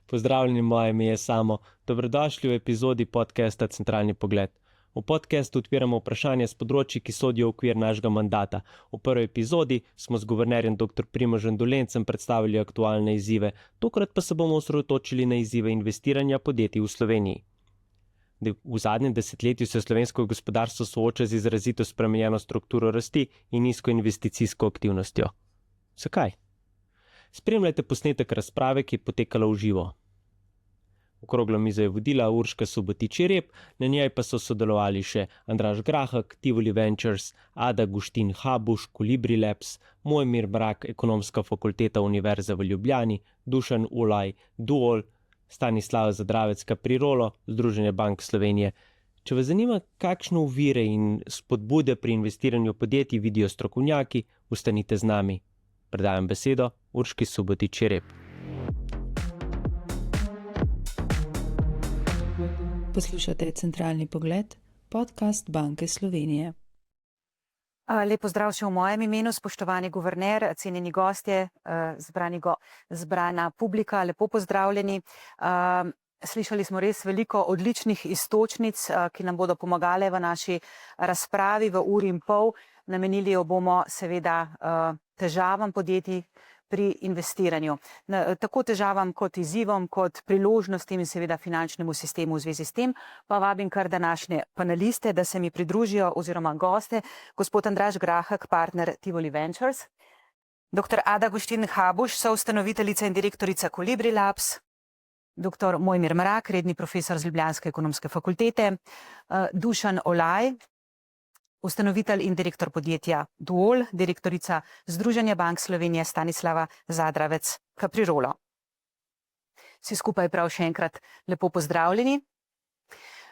Pozdravljeni, moje ime je Samo. Dobrodošli v epizodi podcasta Centralni pogled. V podcastu odpiramo vprašanja s področji, ki sodijo v okvir našega mandata. V prvi epizodi smo z guvernerjem dr. Primožem Dolencem predstavili aktualne izzive, tokrat pa se bomo osredotočili na izzive investiranja podjetij v Sloveniji. V zadnjem desetletju se slovensko gospodarstvo sooča z izrazito spremenjeno strukturo rasti in nizko investicijsko aktivnostjo. Zakaj? Spremljajte posnetek razprave, ki je potekala v živo. Okroglo mizo je vodila Urška Subotič-Jereb, na njej pa so sodelovali še Andraž Grahek, Tivoli Ventures, Ada Guštin Habuš, Kolibri Labs, Mojmir Mrak, Ekonomska fakulteta Univerze v Ljubljani, Dušan Olaj, Duol, Stanislav Zadravec, Caprirolo, Združenje bank Slovenije. Če vas zanima, kakšne ovire in spodbude pri investiranju podjetij vidijo strokovnjaki, ostanite z nami. Predajam besedo Urški Subotič-Jereb. Poslušate Centralni pogled, podcast Banke Slovenije. Lep pozdrav še v mojem imenu, spoštovani guverner, cenjeni gostje, zbrana publika, lepo pozdravljeni. Slišali smo res veliko odličnih iztočnic, ki nam bodo pomagale v naši razpravi v uri in pol. Namenili jo bomo seveda težavam podjetij pri investiranju. Tako težavam kot izzivom, kot priložnostim in seveda finančnemu sistemu v zvezi s tem. Pa vabim kar današnje paneliste, da se mi pridružijo oziroma goste. Gospod Andraž Grahek, partner Tivoli Ventures. Dr. Ada Guštin Habuš, soustanoviteljica in direktorica Kolibri Labs. Dr. Mojmir Mrak, redni profesor z Ljubljanske ekonomske fakultete. Dušan Olaj, ustanovitelj in direktor podjetja Duol, direktorica Združenja bank Slovenije Stanislava Zadravec, Caprirolo. Vsi skupaj prav še enkrat lepo pozdravljeni.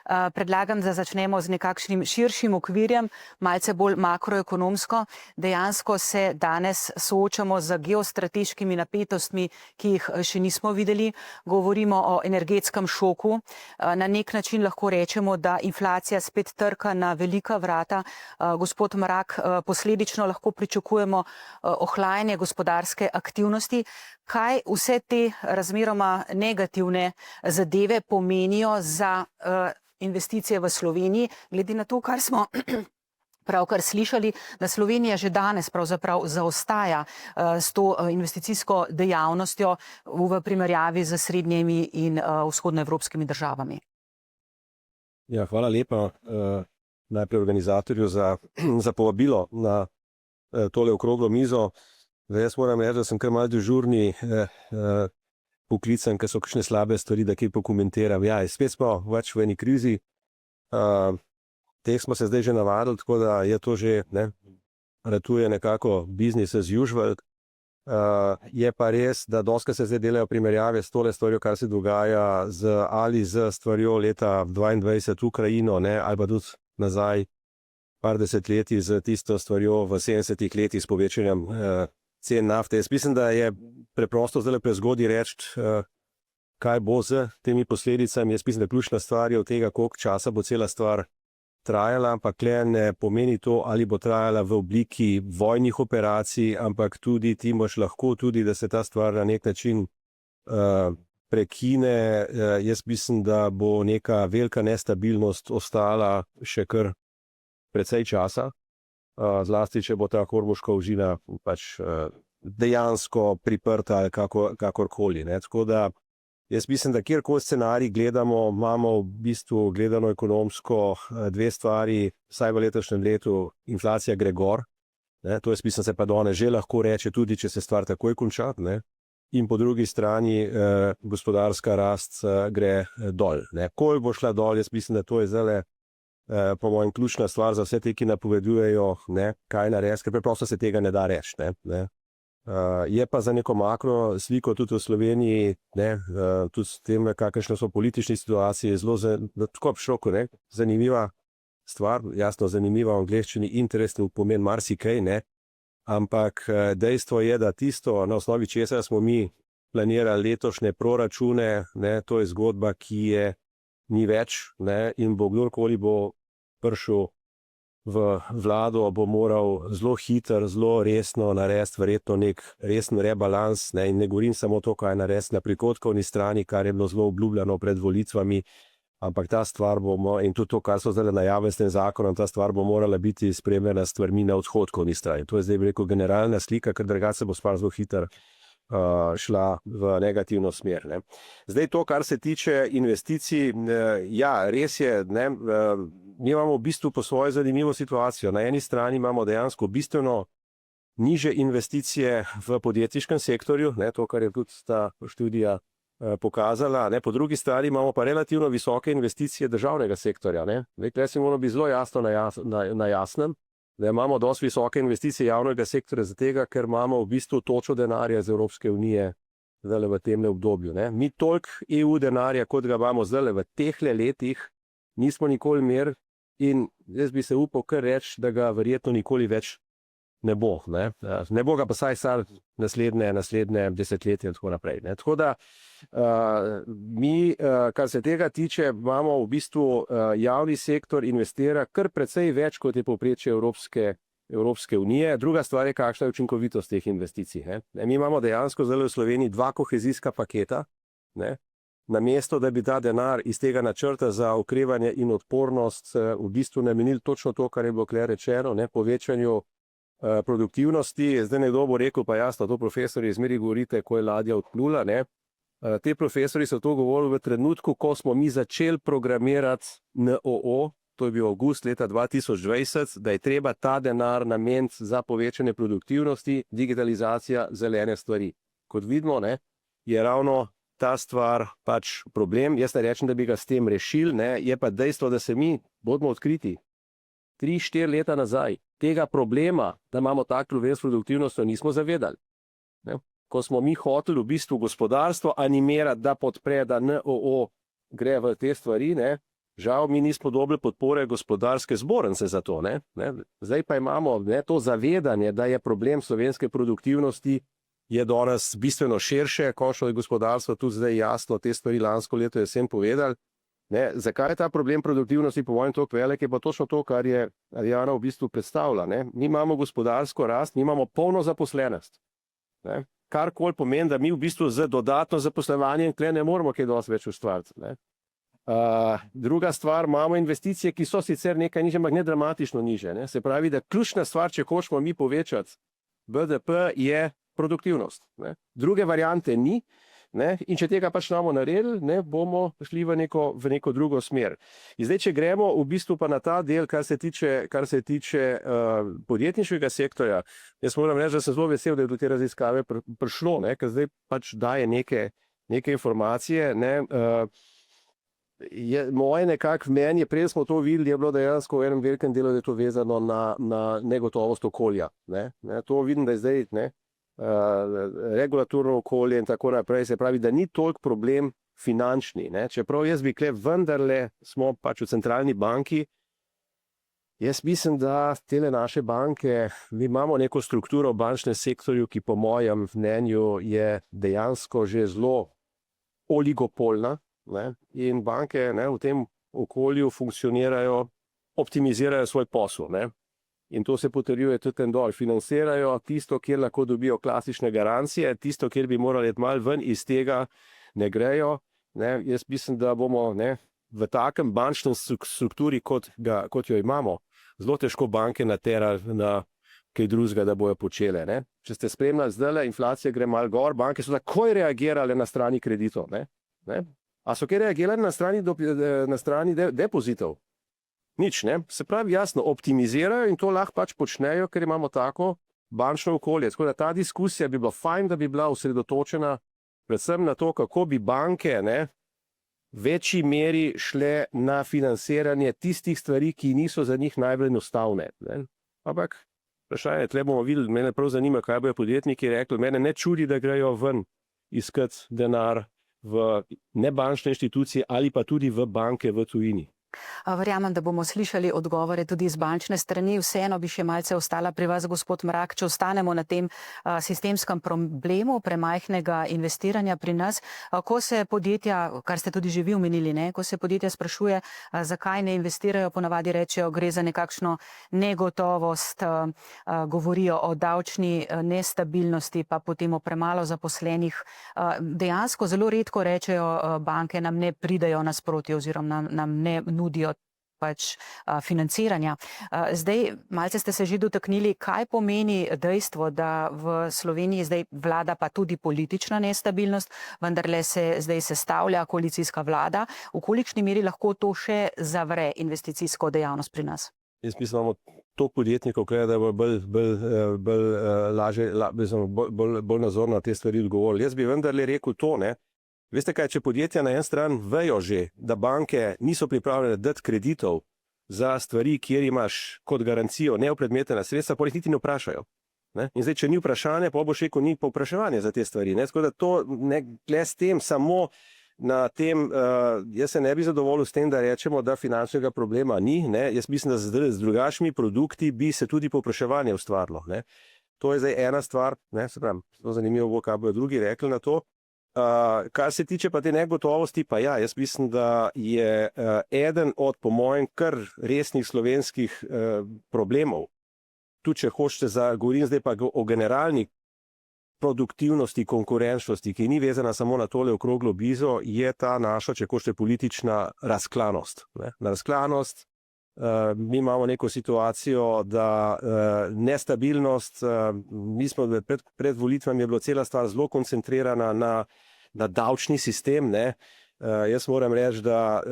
Predlagam, da začnemo z nekakšnim širšim okvirjem, malce bolj makroekonomsko. Dejansko se danes soočamo z geostrateškimi napetostmi, ki jih še nismo videli. Govorimo o energetskem šoku. Na nek način lahko rečemo, da inflacija spet trka na velika vrata. Gospod Mrak, posledično lahko pričakujemo ohlajanje gospodarske aktivnosti. Kaj vse te razmeroma negativne zadeve pomenijo za investicije v Sloveniji, glede na to, kar smo pravkar slišali, da Slovenija že danes pravzaprav zaostaja s to investicijsko dejavnostjo v primerjavi z srednjimi in vzhodnoevropskimi državami? Ja, hvala lepa najprej organizatorju za povabilo na tole okroglo mizo. Jaz moram reči, da sem kar malo dežurni poklican, ker so kakšne slabe stvari, da kaj pokomentiram. Ja, spet smo več v eni krizi. Teh smo se zdaj že navadili, tako da je to že, ratuje nekako business as usual. Je pa res, da dostikrat se zdaj delajo primerjave s tole stvarjo, kar se dogaja ali z stvarjo leta 2022 Ukrajino, ali pa tudi nazaj par desetletij z tisto stvarjo v 70-ih letih s povečanjem cen nafte. Jaz mislim, da je preprosto zdaj prezgodaj reči, kaj bo z temi posledicami. Jaz mislim, da ključna stvar je od tega, koliko časa bo cela stvar trajala, ampak ne pomeni to, ali bo trajala v obliki vojnih operacij, ampak tudi ti imaš lahko tudi, da se ta stvar na nek način prekine. Jaz mislim, da bo neka velika nestabilnost ostala še kar precej časa. Zlasti, če bo ta hormuška ožina pač dejansko priprta ali kakorkoli. Tako da jaz mislim, da kjerkoli scenarij gledamo, imamo v bistvu gledano ekonomsko dve stvari, vsaj v letošnjem letu inflacija gre gor. To jaz mislim, se pa danes že lahko reče, tudi če se stvar takoj konča. In po drugi strani gospodarska rast gre dol. Koliko bo šla dol, jaz mislim, da to je zdaj po mojem ključna stvar za vse te, ki napovedujejo, kaj narediti, ker preprosto se tega ne da reči. Je pa za neko makro sliko tudi v Sloveniji, tudi s tem, kakšne so politične situacije, zelo tako v šoku, zanimiva stvar, jasno zanimiva v angleščini, interesno pomeni marsikaj, ampak dejstvo je, da tisto, na osnovi česar smo mi planirali letošnje proračune, to je zgodba, ki je ni več, in bo kdorkoli bo prišel v vlado, bo moral zelo hitro, zelo resno narediti verjetno nek resen rebalans, ne, in ne govorim samo to, kaj je narediti na prihodkovni strani, kar je bilo zelo obljubljeno pred volitvami, ampak ta stvar bomo, in tudi to, kar so zdaj najavili s tem zakonom, ta stvar bo morala biti spremljena s stvarmi na odhodkovni strani. To je zdaj, bi rekel, generalna slika, ker drugače bo stvar zelo hitro šla v negativno smer. Ne. Zdaj to, kar se tiče investicij, ja, res je, ne, mi imamo v bistvu po svojo zanimivo situacijo. Na eni strani imamo dejansko bistveno niže investicije v podjetniškem sektorju, ne, to, kar je tudi ta študija pokazala, ne, po drugi strani imamo pa relativno visoke investicije državnega sektorja. Ne. Tukaj si moramo biti zelo jasno na jasnem, da imamo dosti visoke investicije javnega sektorja zato, ker imamo v bistvu točo denarja iz Evropske unije zdaj v tem obdobju. Ne. Mi toliko EU denarja, kot ga imamo zdaj v teh letih, nismo nikoli imeli in jaz bi se upal kar reči, da ga verjetno nikoli več ne bo. Ne bo ga pa saj naslednje desetletje in tako naprej. Ne. Tako da mi, kar se tega tiče, imamo v bistvu javni sektor investira kar precej več, kot je povprečje Evropske unije. Druga stvar je, kakšna je učinkovitost teh investicij. Ne. Mi imamo dejansko zdaj v Sloveniji 2 kohezijska paketa, ne. Namesto, da bi ta denar iz tega načrta za okrevanje in odpornost v bistvu namenili točno to, kar je bilo tukaj rečeno, ne, povečanju produktivnosti. Zdaj nekdo bo rekel, pa jasno, to profesorji zmeri govorite, ko je ladja odplula, ne. Te profesori so to govorili v trenutku, ko smo mi začeli programirati NOO, to je bil avgust leta 2020, da je treba ta denar nameniti za povečanje produktivnosti, digitalizacija, zelene stvari. Kot vidimo, ne, je ravno ta stvar pač problem. Jaz ne rečem, da bi ga s tem rešili, ne, je pa dejstvo, da se mi, bodimo odkriti, 3-4 leta nazaj tega problema, da imamo tak problem s produktivnostjo, nismo zavedali. Ne. Ko smo mi hoteli v bistvu gospodarstvo animirati, da podpre, da NOO gre v te stvari, ne, žal mi nismo dobili podpore gospodarske zbornice za to. Ne. Zdaj pa imamo, ne, to zavedanje, da je problem slovenske produktivnosti je danes bistveno širše, končno je gospodarstvo tudi zdaj jasno te stvari lansko leto jesen povedali. Ne, zakaj je ta problem produktivnosti po mojem toliko velik, je pa točno to, kar je Arijana v bistvu predstavila. Ne. Mi imamo gospodarsko rast, mi imamo polno zaposlenost. Ne. Karkoli pomeni, da mi v bistvu z dodatno zaposlovanjem tukaj ne moramo kaj dosti več ustvariti. Ne. Druga stvar, imamo investicije, ki so sicer nekaj nižje, ampak ne dramatično nižje. Ne. Se pravi, da ključna stvar, če hočemo mi povečati BDP, je produktivnost. Ne. Druge variante ni. Ne, in če tega pač bomo naredili, ne, bomo šli v neko drugo smer. In zdaj, če gremo v bistvu pa na ta del, kar se tiče podjetniškega sektorja, jaz moram reči, da sem zelo vesel, da je do te raziskave prišlo, ne, ker zdaj pač daje neke informacije. Ne, moje nekako mnenje, prej smo to videli, je bilo dejansko v enem velikem delu, da je to vezano na negotovost okolja. Ne. To vidim, da je zdaj, ne, regulatorno okolje in tako naprej, se pravi, da ni toliko problem finančni. Ne. Čeprav jaz bi kle vendarle, smo pač v centralni banki, jaz mislim, da tele naše banke, mi imamo neko strukturo v bančnem sektorju, ki po mojem mnenju je dejansko že zelo oligopolna, ne. In banke, ne, v tem okolju funkcionirajo, optimizirajo svoj posel. Ne. In to se potrjuje tudi tam dol. Financirajo tisto, kjer lahko dobijo klasične garancije, tisto, kjer bi morali iti malo ven, iz tega ne grejo. Ne. Jaz mislim, da bomo, ne, v takem bančnem strukturi, kot jo imamo, zelo težko banke naterali na kaj drugega, da bojo počele. Ne. Če ste spremljali zdaj, inflacija gre malo gor, banke so takoj reagirale na strani kreditov. Ne. A so kaj reagirali na strani depozitov? Nič, ne. Se pravi, jasno, optimizirajo in to lahko pač počnejo, ker imamo tako bančno okolje. Tako da ta diskusija bi bila fajn, da bi bila osredotočena predvsem na to, kako bi banke, ne, v večji meri šle na financiranje tistih stvari, ki niso za njih najbolj enostavne. Ne. Ampak, vprašanje, tle bomo videli, mene prav zanima, kaj bojo podjetniki rekli. Mene ne čudi, da grejo ven iskati denar v nebančne inštitucije ali pa tudi v banke v tujini. Verjamem, da bomo slišali odgovore tudi iz bančne strani. Vseeno bi še malce ostala pri vas, gospod Mrak, če ostanemo na tem sistemskem problemu premajhnega investiranja pri nas. Ko se podjetja, kar ste tudi že vi omenili, ko se podjetja sprašuje, zakaj ne investirajo, ponavadi rečejo, gre za nekakšno negotovost, govorijo o davčni nestabilnosti, pa potem o premalo zaposlenih. Dejansko zelo redko rečejo, banke nam ne pridejo nasproti oziroma nam ne nudijo financiranja. Zdaj, malce ste se že dotaknili, kaj pomeni dejstvo, da v Sloveniji zdaj vlada pa tudi politična nestabilnost, vendarle se zdaj sestavlja koalicijska vlada. V kolikšni meri lahko to še zavre investicijsko dejavnost pri nas? Jaz mislim, da imamo to podjetnikov, da bo bolj nazorno na te stvari odgovorili. Jaz bi vendarle rekel to, veste kaj, če podjetja na en stran vejo že, da banke niso pripravljene dati kreditov za stvari, kjer imaš kot garancijo neopredmetena sredstva, pa jih niti ne vprašajo. In zdaj, če ni vprašanje, pa boš rekel, ni povpraševanje za te stvari. Tako da to ne gle s tem, samo na tem, jaz se ne bi zadovoljil s tem, da rečemo, da finančnega problema ni. Jaz mislim, da z drugačnimi produkti bi se tudi povpraševanje ustvarilo. To je zdaj ena stvar, se pravim, zelo zanimivo bo, kaj bodo drugi rekli na to. Kar se tiče pa te negotovosti, pa ja, jaz mislim, da je eden od, po mojem, kar resnih slovenskih problemov, tudi če hočete govorim zdaj pa o generalni produktivnosti, konkurenčnosti, ki ni vezana samo na tole okroglo bizo, je ta naša, če hočete, politična razklanost. Razklanost, mi imamo neko situacijo, da nestabilnost, mi smo pred volitvami je bila cela stvar zelo koncentrirana na davčni sistem. Jaz moram reči, da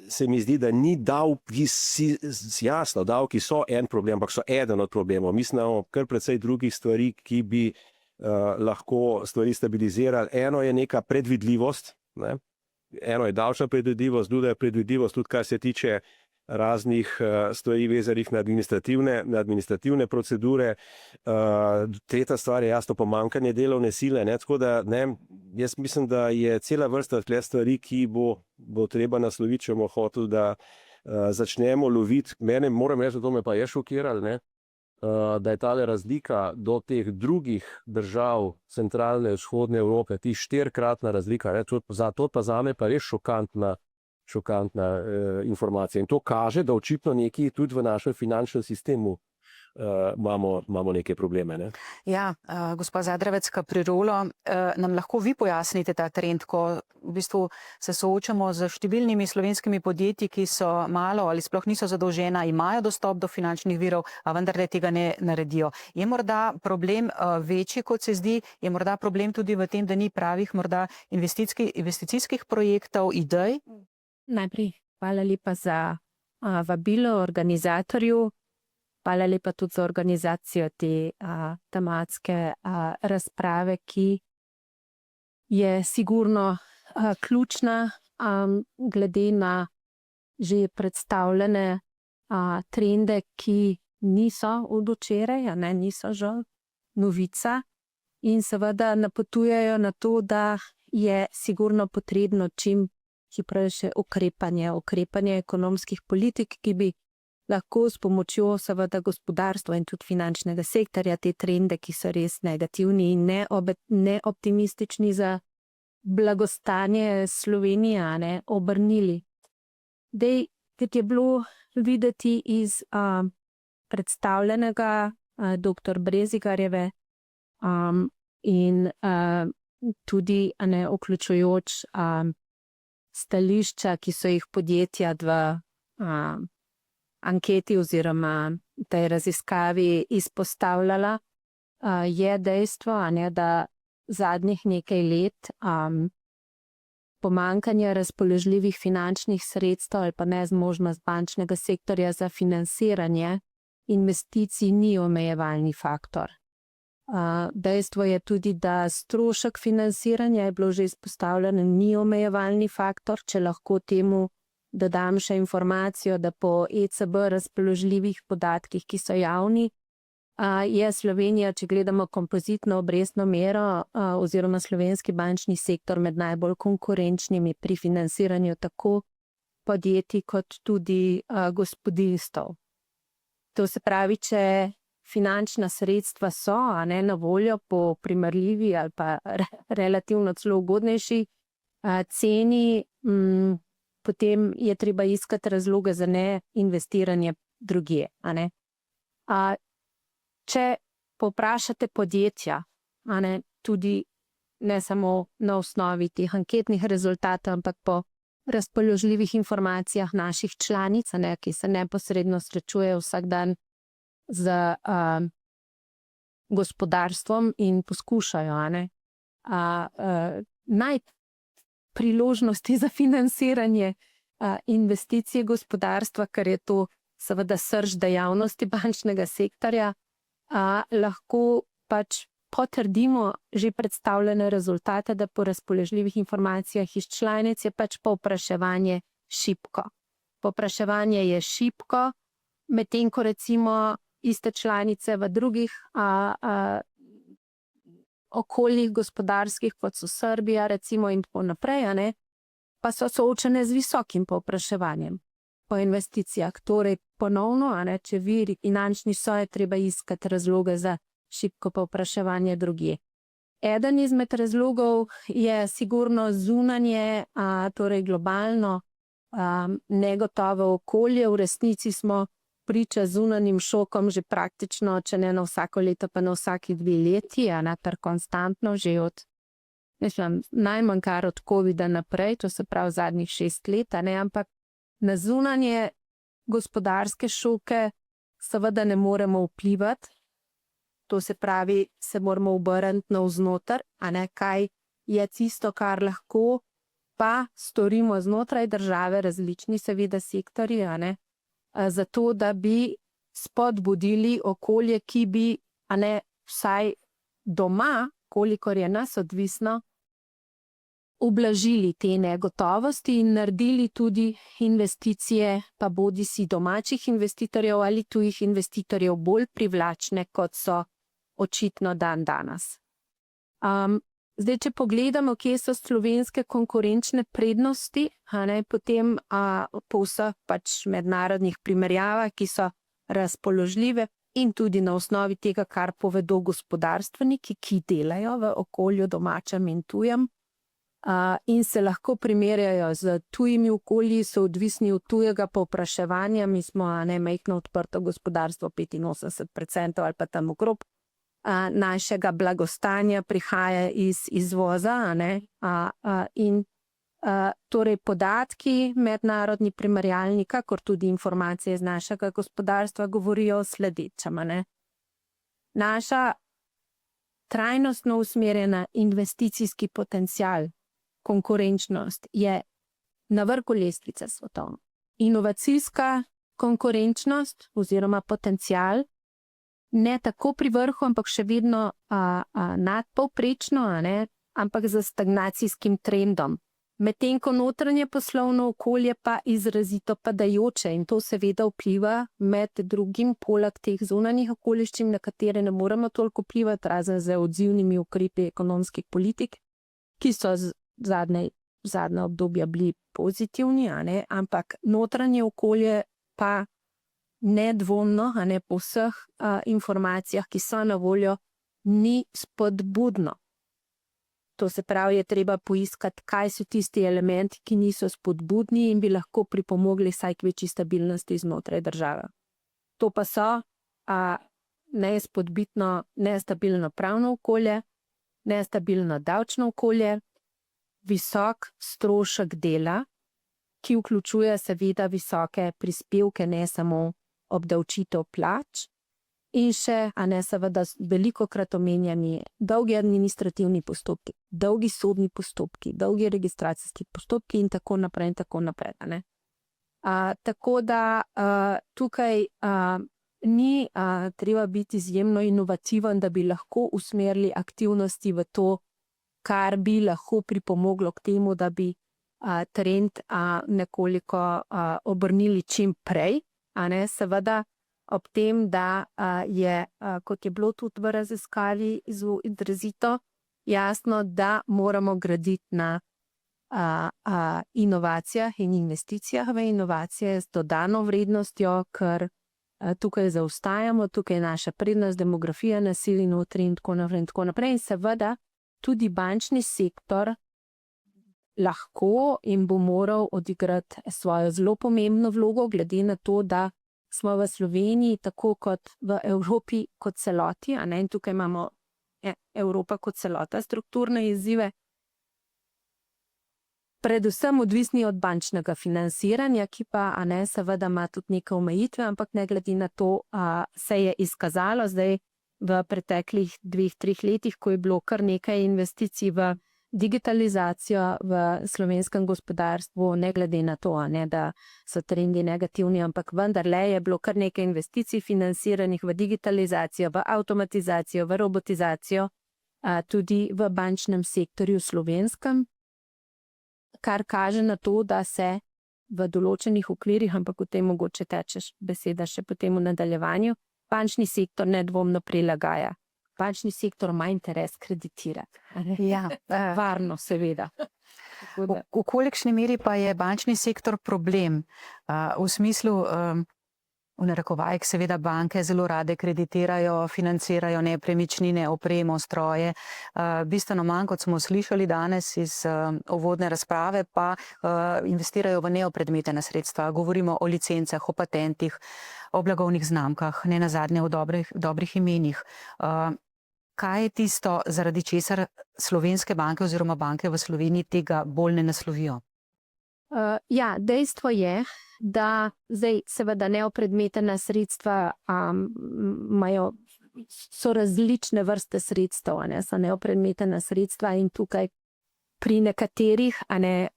se mi zdi, da ni davki, jasno, davki so en problem, ampak so eden od problemov. Mislim, da imamo kar precej drugih stvari, ki bi lahko stvari stabilizirali. Eno je neka predvidljivost, eno je davčna predvidljivost, druga je predvidljivost tudi, kar se tiče raznih stvari vezanih na administrativne procedure. Tretja stvar je jasno pomanjkanje delovne sile. Tako da jaz mislim, da je cela vrsta tle stvari, ki bo treba nasloviti, če bomo hoteli, da začnemo loviti. Mene, moram reči, da to me pa je šokiralo, da je tale razlika do teh drugih držav centralne in vzhodne Evrope, ti 4-kratna razlika, to pa zame pa res šokantna informacija. In to kaže, da očitno nekaj tudi v našem finančnem sistemu imamo neke probleme. Ja, gospa Zadravec-Kaprirolo, nam lahko vi pojasnite ta trend, ko v bistvu se soočamo z številnimi slovenskimi podjetji, ki so malo ali sploh niso zadolžena, imajo dostop do finančnih virov, a vendar tega ne naredijo. Je morda problem večji, kot se zdi? Je morda problem tudi v tem, da ni pravih morda investicijskih projektov, idej? Najprej hvala lepa za vabilo organizatorju, hvala lepa tudi za organizacijo te tematske razprave, ki je sigurno ključna glede na že predstavljene trende, ki niso od včeraj, niso žal novica in seveda napotujejo na to, da je sigurno potrebno čim hitrejše ukrepanje ekonomskih politik, ki bi lahko s pomočjo seveda gospodarstva in tudi finančnega sektorja te trende, ki so res negativni in neoptimistični za blagostanje Slovenije, obrnili. Dej, kot je bilo videti iz predstavljenega dr. Brezigarjeve in tudi vključujoč stališča, ki so jih podjetja v anketi oziroma tej raziskavi izpostavljala, je dejstvo, da zadnjih nekaj let pomanjkanje razpoložljivih finančnih sredstev ali pa nezmožnost bančnega sektorja za financiranje investicij ni omejevalni faktor. Dejstvo je tudi, da strošek financiranja je bilo že izpostavljeno, ni omejevalni faktor, če lahko temu dodam še informacijo, da po ECB razpoložljivih podatkih, ki so javni, je Slovenija, če gledamo kompozitno obrestno mero oziroma slovenski bančni sektor med najbolj konkurenčnimi pri financiranju tako podjetij kot tudi gospodinjstev. To se pravi, če finančna sredstva so na voljo po primerljivi ali pa relativno celo ugodnejši ceni, potem je treba iskati razloge za neinvestiranje drugje. Če povprašate podjetja, tudi ne samo na osnovi teh anketnih rezultatov, ampak po razpoložljivih informacijah naših članic, ki se neposredno srečujejo vsak dan z gospodarstvom in poskušajo najti priložnosti za financiranje investicij gospodarstva, ker je to seveda srž dejavnosti bančnega sektorja, lahko pač potrdimo že predstavljene rezultate, da po razpoložljivih informacijah iz članic je pač povpraševanje šibko. Povpraševanje je šibko, medtem ko recimo iste članice v drugih okoljih gospodarskih, kot so Srbija recimo in tako naprej, pa so soočene z visokim povpraševanjem po investicijah. Torej ponovno, če viri finančni so, je treba iskati razloge za šibko povpraševanje drugje. Eden izmed razlogov je sigurno zunanje, torej globalno negotovo okolje. V resnici smo priča zunanjim šokom že praktično, če ne na vsako leto, pa na vsaki 2 leti, ter konstantno že od, najmanj kar od COVID-a naprej, to se pravi zadnjih 6 let, ampak na zunanje gospodarske šoke seveda ne moremo vplivati. To se pravi, se moramo obrniti navznoter, kaj je tisto, kar lahko pa storimo znotraj države, različni seveda sektorji, zato da bi spodbudili okolje, ki bi vsaj doma, kolikor je nas odvisno, ublažili te negotovosti in naredili tudi investicije, pa bodisi domačih investitorjev ali tujih investitorjev, bolj privlačne, kot so očitno danes. Zdaj, če pogledamo, kje so slovenske konkurenčne prednosti, potem po vseh pač mednarodnih primerjavah, ki so razpoložljive in tudi na osnovi tega, kar povedo gospodarstveniki, ki delajo v okolju domačem in tujem, in se lahko primerjajo z tujimi okolji, so odvisni od tujega povpraševanja. Mi smo majhno odprto gospodarstvo, 85% ali pa tam okrog našega blagostanja prihaja iz izvoza, in torej podatki mednarodni primerjalni, kakor tudi informacije iz našega gospodarstva govorijo o sledečem. Naša trajnostno usmerjena investicijski potencial, konkurenčnost je na vrhu lestvice svetovno. Inovacijska konkurenčnost oziroma potencial ne tako pri vrhu, ampak še vedno nadpovprečno, ampak za stagnacijskim trendom. Medtem ko notranje poslovno okolje pa izrazito padajoče, in to seveda vpliva med drugim poleg teh zunanjih okoliščin, na katere ne moremo toliko vplivati, razen z odzivnimi ukrepi ekonomskih politik, ki so zadnja obdobja bili pozitivni, ampak notranje okolje pa nedvomno, po vseh informacijah, ki so na voljo, ni spodbudno. To se pravi, je treba poiskati, kaj so tisti elementi, ki niso spodbudni in bi lahko pripomogli vsaj k večji stabilnosti znotraj države. To pa so nespodbitno nestabilno pravno okolje, nestabilno davčno okolje, visok strošek dela, ki vključuje seveda visoke prispevke, ne samo obdavčitev plač, in še, seveda velikokrat omenjani dolgi administrativni postopki, dolgi sodni postopki, dolgi registracijski postopki in tako naprej in tako naprej. Tako da tukaj ni treba biti izjemno inovativen, da bi lahko usmerili aktivnosti v to, kar bi lahko pripomoglo k temu, da bi trend nekoliko obrnili čim prej, seveda ob tem, da je, kot je bilo tudi v raziskavi izrazito jasno, da moramo graditi na inovacijah in investicijah v inovacije z dodano vrednostjo, ker tukaj zaostajamo, tukaj je naša prednost, demografija nasili notri in tako naprej in tako naprej. In seveda tudi bančni sektor lahko in bo moral odigrati svojo zelo pomembno vlogo, glede na to, da smo v Sloveniji, tako kot v Evropi kot celoti, a ne, in tukaj imamo Evropa kot celota strukturne izzive, predvsem odvisni od bančnega financiranja, ki pa, a ne, seveda ima tudi neke omejitve, ampak ne glede na to, se je izkazalo zdaj v preteklih 2-3 letih, ko je bilo kar nekaj investicij v digitalizacijo v slovenskem gospodarstvu, ne glede na to, a ne, da so trendi negativni, ampak vendarle je bilo kar nekaj investicij financiranih v digitalizacijo, v avtomatizacijo, v robotizacijo, tudi v bančnem sektorju slovenskem, kar kaže na to, da se v določenih okvirih, ampak o tem mogoče tečeš beseda še potem v nadaljevanju, bančni sektor nedvomno prilagaja. Bančni sektor ima interes kreditirati. Ja, Varno, seveda. v kolikšni meri pa je bančni sektor problem? V smislu, v narekovajih, seveda banke zelo rade kreditirajo, financirajo nepremičnine, opremo, stroje. Bistveno manj, kot smo slišali danes iz uvodne razprave, pa investirajo v neopredmetena sredstva. Govorimo o licencah, o patentih, o blagovnih znamkah, ne nazadnje o dobrih imenih. Kaj je tisto, zaradi česar slovenske banke oziroma banke v Sloveniji tega bolj ne naslovijo? Ja, dejstvo je, da zdaj seveda neopredmetena sredstva so različne vrste sredstev, a ne, so neopredmetena sredstva in tukaj pri nekaterih, a ne,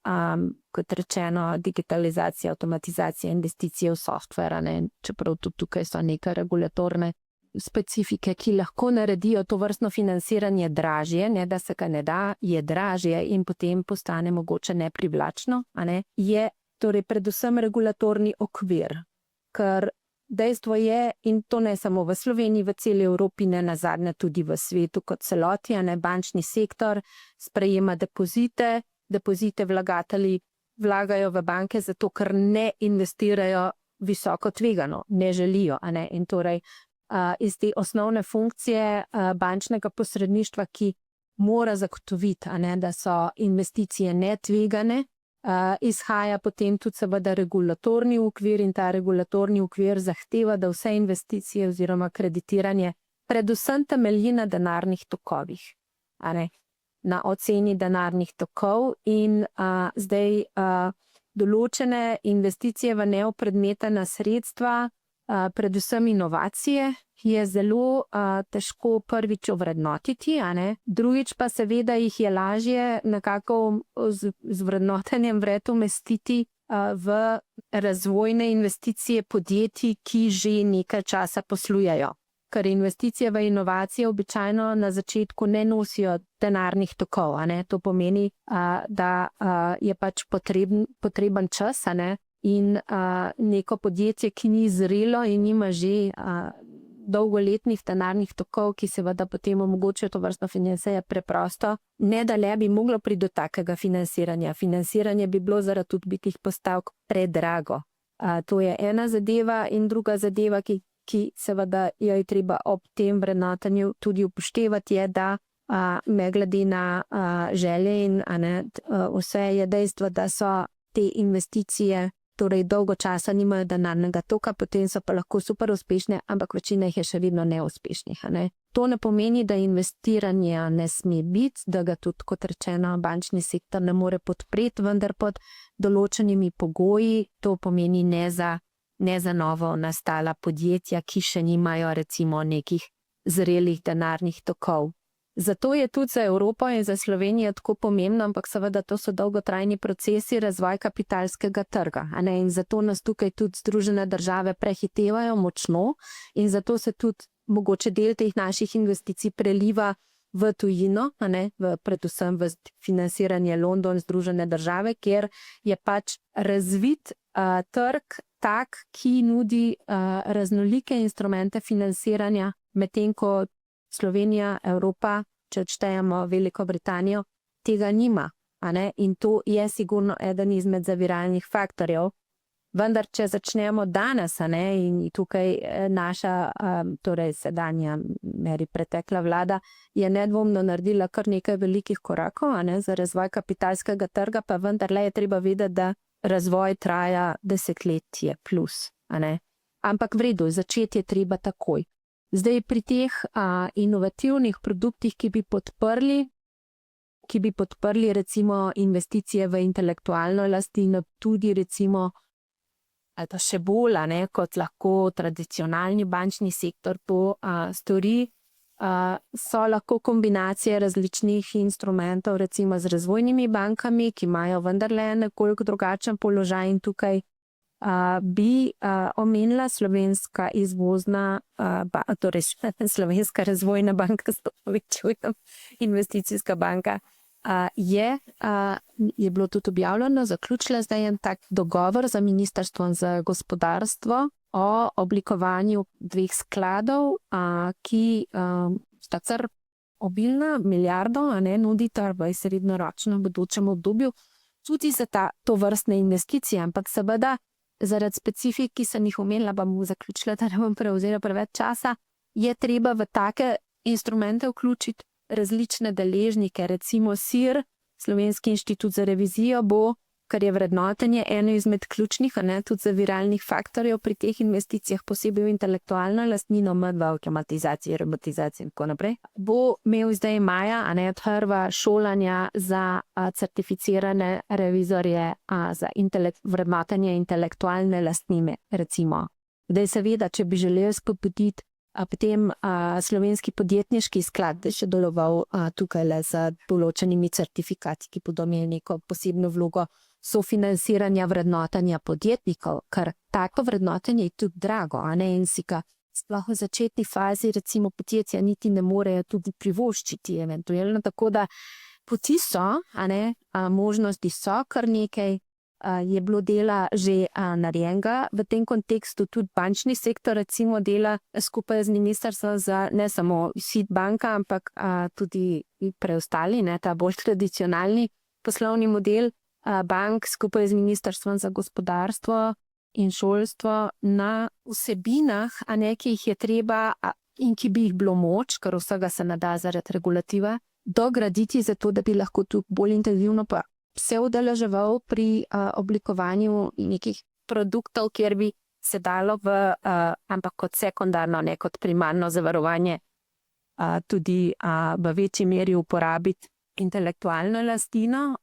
kot rečeno, digitalizacija, avtomatizacija, investicije v software, a ne, čeprav tudi tukaj so neke regulatorne specifike, ki lahko naredijo to vrstno financiranje dražje, ne da se ga ne da, je dražje in potem postane mogoče neprivlačno, a ne, je torej predvsem regulatorni okvir, ker dejstvo je, in to ne samo v Sloveniji, v celi Evropi, ne nazadnje tudi v svetu kot celoti, a ne, bančni sektor sprejema depozite vlagatelji vlagajo v banke zato, ker ne investirajo visoko tvegano, ne želijo, a ne, in torej iz te osnovne funkcije bančnega posredništva, ki mora zagotoviti, a ne, da so investicije netvegane, izhaja potem tudi seveda regulatorni okvir in ta regulatorni okvir zahteva, da vse investicije oziroma kreditiranje predvsem temelji na denarnih tokovih, a ne, na oceni denarnih tokov in zdaj določene investicije v neopredmetena sredstva, predvsem inovacije, je zelo težko prvič ovrednotiti, a ne? Drugič pa seveda jih je lažje nekako z vrednotenjem vred umestiti v razvojne investicije podjetij, ki že nekaj časa poslujejo. Ker investicije v inovacije običajno na začetku ne nosijo denarnih tokov, a ne? To pomeni, da je pač potreben čas, a ne? In neko podjetje, ki ni zrelo in nima že dolgoletnih denarnih tokov, ki seveda potem omogočajo to vrstno financiranje, preprosto ne da le bi moglo priti do takega financiranja. Financiranje bi bilo zaradi odbitih postavk predrago. To je ena zadeva in druga zadeva, ki seveda jo je treba ob tem vrednotenju tudi upoštevati, je, da ne glede na želje in vse je dejstvo, da so te investicije torej dolgo časa nimajo denarnega toka, potem so pa lahko super uspešne, ampak večina jih je še vedno neuspešnih. Ne? To ne pomeni, da investiranje ne sme biti, da ga tudi, kot rečeno, bančni sektor ne more podpreti, vendar pod določenimi pogoji, to pomeni ne za novo nastala podjetja, ki še nimajo recimo nekih zrelih denarnih tokov. Zato je tudi za Evropo in za Slovenijo tako pomembno, ampak seveda to so dolgotrajni procesi, razvoj kapitalskega trga. In zato nas tukaj tudi Združene države prehitevajo močno in zato se tudi mogoče del teh naših investicij preliva v tujino, predvsem v financiranje London, Združene države, kjer je pač razvit trg tak, ki nudi raznolike instrumente financiranja, medtem ko Slovenija, Evropa, če odštejemo Veliko Britanijo, tega nima. a ne, in to je sigurno eden izmed zaviralnih faktorjev. Vendar, če začnemo danes, a ne, in tukaj naša, torej sedanja, meri pretekla vlada, je nedvomno naredila kar nekaj velikih korakov, a ne, za razvoj kapitalskega trga, pa vendarle je treba vedeti, da razvoj traja desetletje plus, a ne. Ampak v redu, začeti je treba takoj. Zdaj pri teh inovativnih produktih, ki bi podprli recimo investicije v intelektualno lastnino, tudi recimo ali pa še bolj, a ne, kot lahko tradicionalni bančni sektor to stori, so lahko kombinacije različnih instrumentov, recimo z razvojnimi bankami, ki imajo vendarle nekoliko drugačen položaj, in tukaj bi omenila slovenska izvozna, torej slovenska razvojna banka, investicijska banka, je bilo tudi objavljeno, zaključila zdaj en tak dogovor za Ministrstvom za gospodarstvo o oblikovanju 2 skladov, ki sta kar obilna, milijardo, a ne, nudita v srednjeročnem bodočem obdobju tudi za to vrstne investicije, ampak seveda zaradi specifik, ki sem jih omenila, pa bom zaključila, da ne bom prevzela preveč časa, je treba v take instrumente vključiti različne deležnike, recimo SIR, Slovenski inštitut za revizijo, bo, kar je vrednotenje, eno izmed ključnih, a ne, tudi zaviralnih faktorjev pri teh investicijah, posebej v intelektualno lastnino, v avtomatizaciji, robotizaciji in tako naprej, bo imel zdaj maja, a ne, prva šolanja za certificirane revizorje za vrednotenje intelektualne lastnine, recimo. Zdaj seveda, če bi želel spodbuditi potem slovenski podjetniški sklad, da je še deloval tukaj le z določenimi certifikati, ki bodo imeli neko posebno vlogo sofinansiranja vrednotenja podjetnikov, ker tako vrednotenje je tudi drago, a ne, in si ga sploh v začetni fazi recimo podjetja niti ne morejo tudi privoščiti eventualno, tako da poti so, a ne, možnosti so kar nekaj, je bilo dela že narejenega. V tem kontekstu tudi bančni sektor recimo dela skupaj z ministrstvom za ne samo SID banka, ampak tudi preostali, ne, ta bolj tradicionalni poslovni model bank skupaj z ministrstvom za gospodarstvo in šolstvo na vsebinah, a ne, ki jih je treba in ki bi jih bilo moč, ker vsega se ne da zaradi regulative, dograditi zato, da bi lahko tu bolj intenzivno pa se udeleževal pri oblikovanju nekih produktov, kjer bi se dalo ampak kot sekundarno, ne kot primarno zavarovanje, tudi v večji meri uporabiti intelektualno lastnino,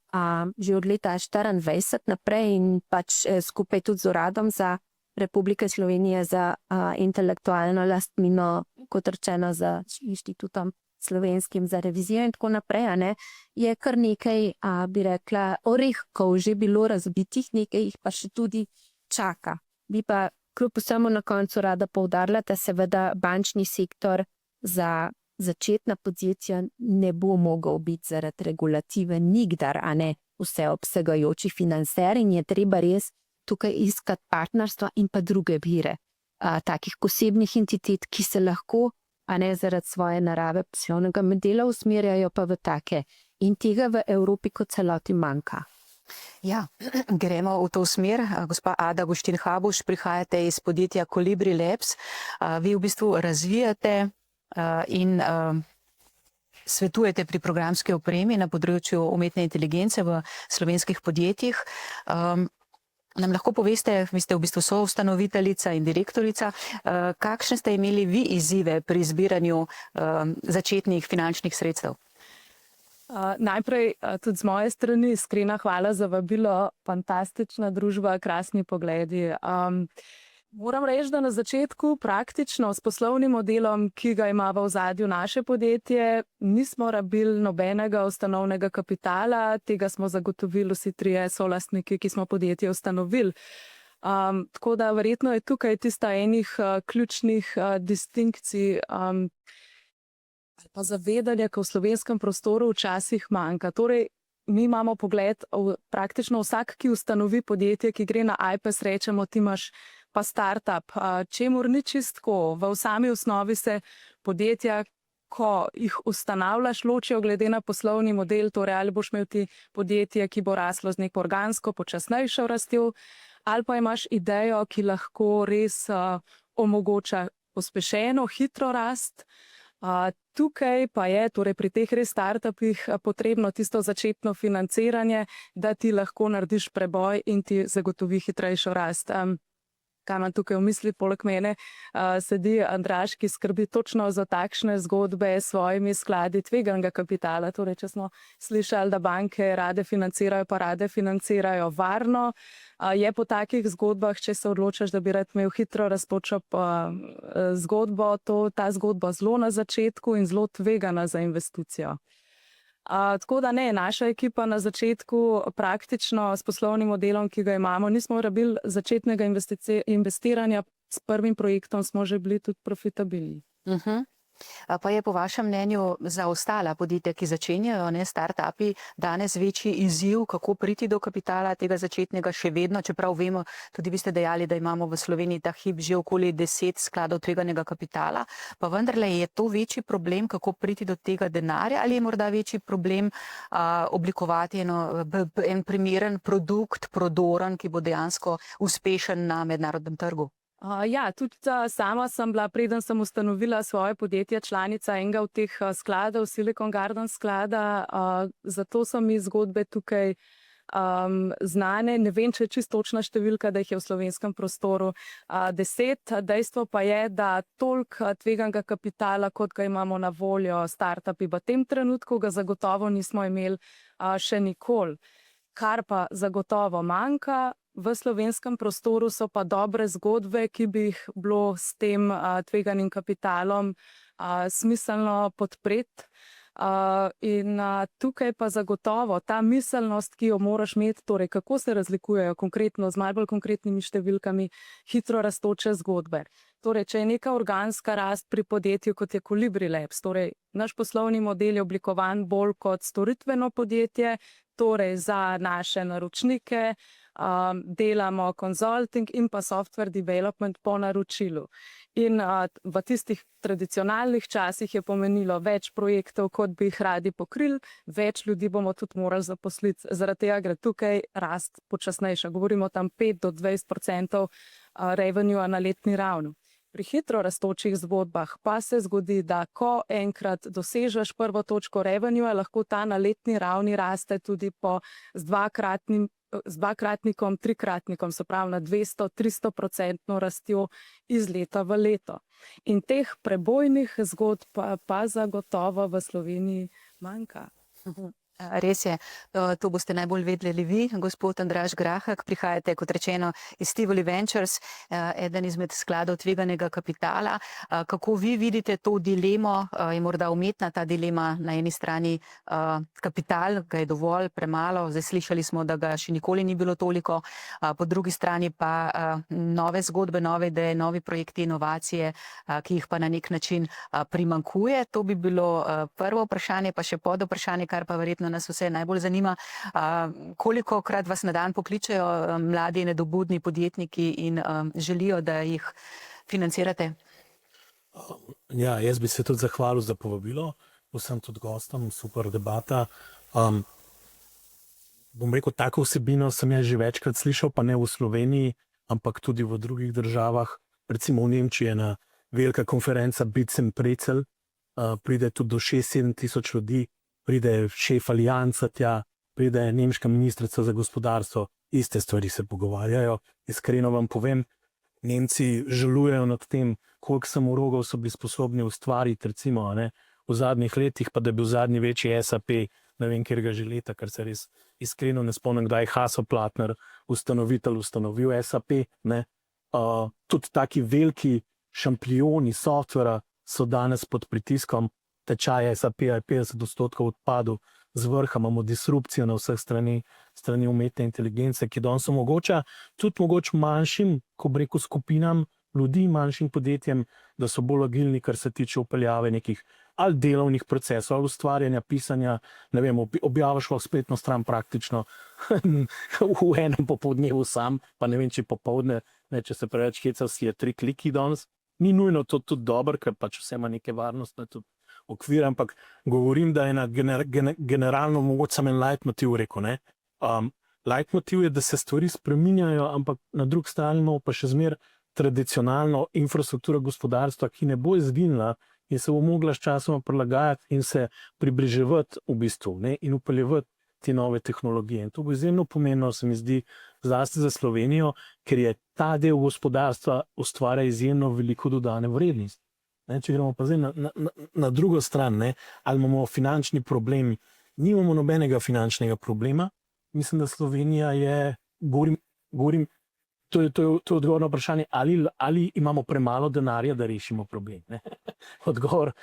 že od leta 2024 naprej in pač skupaj tudi z Uradom za Republike Slovenije za intelektualno lastnino, kot rečeno z Inštitutom Slovenskim za revizijo in tako naprej, a ne, je kar nekaj, bi rekla, orehkov že bilo razbitih, nekaj jih pa še tudi čaka. Bi pa kljub vsemu na koncu rada poudarila, da seveda bančni sektor za začetna podjetja ne bo mogel biti zaradi regulative nikdar, a ne, vseobsegajoči financer, in je treba res tukaj iskati partnerstva in pa druge vire takih posebnih entitet, ki se lahko, a ne, zaradi svoje narave poslovnega modela usmerjajo pa v take. In tega v Evropi kot celoti manjka. Ja, gremo v to smer. Gospa Ada Guštin-Habuš, prihajate iz podjetja Kolibri Labs. Vi v bistvu razvijate in svetujete pri programski opremi na področju umetne inteligence v slovenskih podjetjih. Nam lahko poveste, vi ste v bistvu soustanoviteljica in direktorica, kakšne ste imeli vi izzive pri izbiranju začetnih finančnih sredstev? Najprej tudi z moje strani iskrena hvala za vabilo, fantastična družba, krasni pogledi. Moram reči, da na začetku praktično s poslovnim modelom, ki ga ima v ozadju naše podjetje, nismo rabili nobenega ustanovnega kapitala, tega smo zagotovili vsi trije solastniki, ki smo podjetje ustanovili. Tako da verjetno je tukaj tista enih ključnih distinkcij ali pa zavedanja, ko v slovenskem prostoru včasih manjka. Torej, mi imamo pogled, praktično vsak, ki ustanovi podjetje, ki gre na IPES, rečemo, ti imaš pa startup, čemur ni čistko. V sami osnovi se podjetja ko jih ustanavljaš, ločijo glede na poslovni model, torej ali boš imel ti podjetje, ki bo raslo z neko organsko, počasnejšo rastjo, ali pa imaš idejo, ki lahko res omogoča pospešeno, hitro rast. Tukaj pa je torej pri teh res startupih potrebno tisto začetno financiranje, da ti lahko narediš preboj in ti zagotovi hitrejšo rast. Kaj imam tukaj v misli, poleg mene sedi Andraž, ki skrbi točno za takšne zgodbe s svojimi skladi tveganega kapitala. Torej, če smo slišali, da banke rade financirajo varno, je po takih zgodbah, če se odločaš, da bi rad imel hitro rastočo zgodbo, ta zgodba zelo na začetku in zelo tvegana za investicijo. Tako da ne, naša ekipa na začetku praktično s poslovnim modelom, ki ga imamo, nismo rabili začetnega investiranja, s prvim projektom smo že bili tudi profitabilni. Pa je po vašem mnenju za ostala podjetja, ki začenjajo, startupi, danes večji izziv, kako priti do kapitala tega začetnega še vedno, čeprav vemo, tudi vi ste dejali, da imamo v Sloveniji ta hip že okoli 10 skladov tveganega kapitala, pa vendarle je to večji problem, kako priti do tega denarja, ali je morda večji problem oblikovati en primeren produkt, prodoren, ki bo dejansko uspešen na mednarodnem trgu? Ja, tudi sama sem bila, preden sem ustanovila svoje podjetje, članica enega od teh skladov, Silicon Garden sklada, zato so mi zgodbe tukaj znane. Ne vem, če je čisto točna številka, da jih je v slovenskem prostoru 10. Dejstvo pa je, da toliko tveganega kapitala, kot ga imamo na voljo startupi v tem trenutku, ga zagotovo nismo imeli še nikoli. Kar pa zagotovo manjka v slovenskem prostoru, so pa dobre zgodbe, ki bi jih bilo s tem tveganim kapitalom smiselno podpreti. In tukaj pa zagotovo ta miselnost, ki jo moraš imeti, torej kako se razlikujejo konkretno z malo bolj konkretnimi številkami hitro rastoče zgodbe. Torej, če je neka organska rast pri podjetju, kot je Kolibri Labs, torej naš poslovni model je oblikovan bolj kot storitveno podjetje, torej za naše naročnike, delamo consulting in pa software development po naročilu. In v tistih tradicionalnih časih je pomenilo več projektov, kot bi jih radi pokrili, več ljudi bomo tudi morali zaposliti. Zaradi tega gre tukaj rast počasnejša. Govorimo tam 5 do 20% revenue na letni ravni. Pri hitro rastočih zgodbah pa se zgodi, da ko enkrat dosežeš prvo točko revenue, lahko ta na letni ravni raste tudi z dvakratnikom, trikratnikom, se pravi na 200-300% rastjo iz leta v leto. In teh prebojnih zgodb pa zagotovo v Sloveniji manjka. Res je, to boste najbolj vedeli vi, gospod Andraž Grahek, prihajate, kot rečeno, iz Tivoli Ventures, eden izmed skladov tveganega kapitala. Kako vi vidite to dilemo, je morda umetna ta dilema, na eni strani kapital, ga je dovolj, premalo, zdaj slišali smo, da ga še nikoli ni bilo toliko, po drugi strani pa nove zgodbe, nove ideje, novi projekti, inovacije, ki jih pa na nek način primanjkuje. To bi bilo prvo vprašanje, pa še pod vprašanje, kar pa verjetno nas vse najbolj zanima. Kolikokrat vas na dan pokličejo mladi nedobudni podjetniki in želijo, da jih financirate? Ja, jaz bi se tudi zahvalil za povabilo, vsem tudi gostom, super debata. Bom rekel, tako vsebino sem jaz že večkrat slišal, pa ne v Sloveniji, ampak tudi v drugih državah. Recimo v Nemčiji je ena velika konferenca Bits and Pretzels, pride tudi do 6-7 tisoč ljudi, pride šef aliansa tja, pride nemška ministrica za gospodarstvo, iste stvari se pogovarjajo. Iskreno vam povem, Nemci žalujejo nad tem, koliko samorogov so bili sposobni ustvariti, recimo v zadnjih letih, pa da je bil zadnji večji SAP, ne vem, kjer ga že leta, ker se res iskreno ne spomnim, kdaj je Hasso Plattner, ustanovil SAP. Tudi taki veliki šampioni softvera so danes pod pritiskom, tečaj SAP-a je 50% odpadel, z vrha imamo disrupcijo na vseh strani umetne inteligence, ki danes omogoča tudi manjšim, ko bi rekel, skupinam ljudi, manjšim podjetjem, da so bolj agilni, kar se tiče upeljave nekih ali delovnih procesov, ali ustvarjanja, pisanja, ne vem, objaviš lahko spletno stran praktično v enem popoldnevu sam, pa ne vem, če popoldne, če se preveč hecal, si je 3 kliki danes. Ni nujno to tudi dobro, ker pač vse ima neke varnostne tudi okvir, ampak govorim, da je generalno mogoče samo en leitmotiv rekel. Leitmotiv je, da se stvari spreminjajo, ampak na drugi strani imamo pa še zmer tradicionalno infrastrukturo gospodarstva, ki ne bo izginila in se bo mogla s časoma prilagajati in se približevati v bistvu, ne, in upeljevati te nove tehnologije. In to bo izjemno pomembno, se mi zdi, zlasti za Slovenijo, ker je ta del gospodarstva ustvarja izjemno veliko dodane vrednosti. Ne, če gremo pa zdaj na drugo stran, ne, ali imamo finančni problem, nimamo nobenega finančnega problema. Mislim, da Slovenija je, govorim, to je odgovor na vprašanje, ali imamo premalo denarja, da rešimo problem. Ne? Odgovor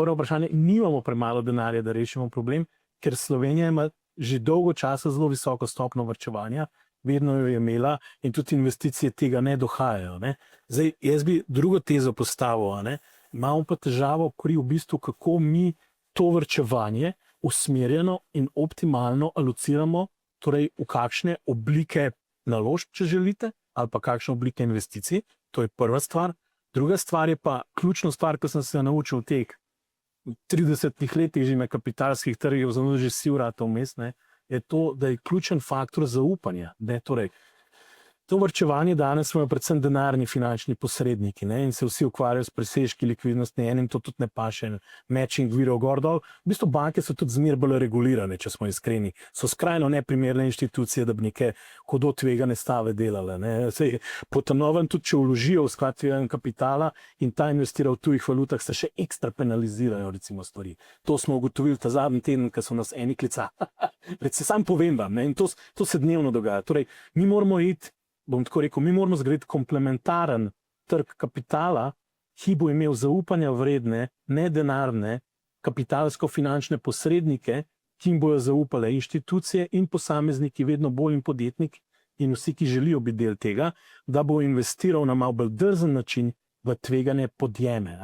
na vprašanje, nimamo premalo denarja, da rešimo problem, ker Slovenija ima že dolgo časa zelo visoko stopnjo varčevanja, vedno jo je imela in tudi investicije tega ne dohajajo. Ne? Zdaj, jaz bi drugo tezo postavil, ne? Imamo pa težavo pri v bistvu, kako mi to varčevanje usmerjeno in optimalno alociramo, torej v kakšne oblike naložb, če želite, ali pa kakšne oblike investicij. To je prva stvar. Druga stvar je pa ključna stvar, ki sem se naučil v teh 30 letih že na kapitalskih trgih, oziroma že si vratov vmes, je to, da je ključen faktor zaupanja. Ne? Torej, to varčevanje danes imajo predvsem denarni finančni posredniki, ne? In se vsi ukvarjajo s presežki likvidnosti, enim to tudi ne paše, matching virov gor dol. V bistvu banke so tudi zmeraj bolj regulirane, če smo iskreni. So skrajno neprimerne institucije, da bi neke hudo tvegane stave delale. Ne? Sej, po tem novem, tudi če vložijo v sklad tveganega kapitala in ta investira v tujih valutah, se še ekstra penalizirajo recimo stvari. To smo ugotovili ta zadnji teden, ko so nas eni klicali. Sam povem vam, ne? In to se dnevno dogaja. Torej, mi moramo iti, bom tako rekel, mi moramo zgraditi komplementaren trg kapitala, ki bo imel zaupanja vredne, nedenarne, kapitalsko-finančne posrednike, ki jim bojo zaupale inštitucije in posamezniki, vedno bolj in podjetniki in vsi, ki želijo biti del tega, da bo investiral na malo bolj drzen način v tvegane podjeme.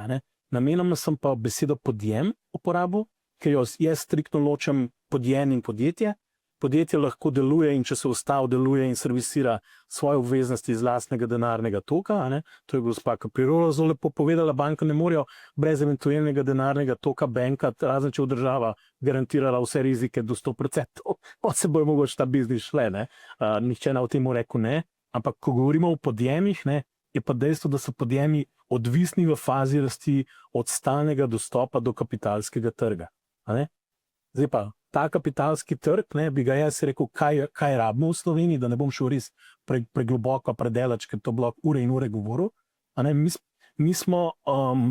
Namenoma sem pa besedo podjem uporabil, ker jo jaz striktno ločem podjem in podjetje. Podjetje lahko deluje in če se ustav deluje in servisira svoje obveznosti iz lastnega denarnega toka. To je gospa Caprirola zelo lepo povedala, banka ne morejo brez eventualnega denarnega toka bankati, razen če bo država garantirala vse rizike do 100%. Pa se bojo mogoče ta biznis šle. Nihče na v temu rekel ne. Ampak ko govorimo o podjemih, je pa dejstvo, da so podjemi odvisni v fazi rasti od stalnega dostopa do kapitalskega trga. Zdaj pa, ta kapitalski trg, bi ga jaz rekel, kaj rabimo v Sloveniji, da ne bom šel res pregloboko, predelač, ker to bilo ure in ure govoril. Mi smo,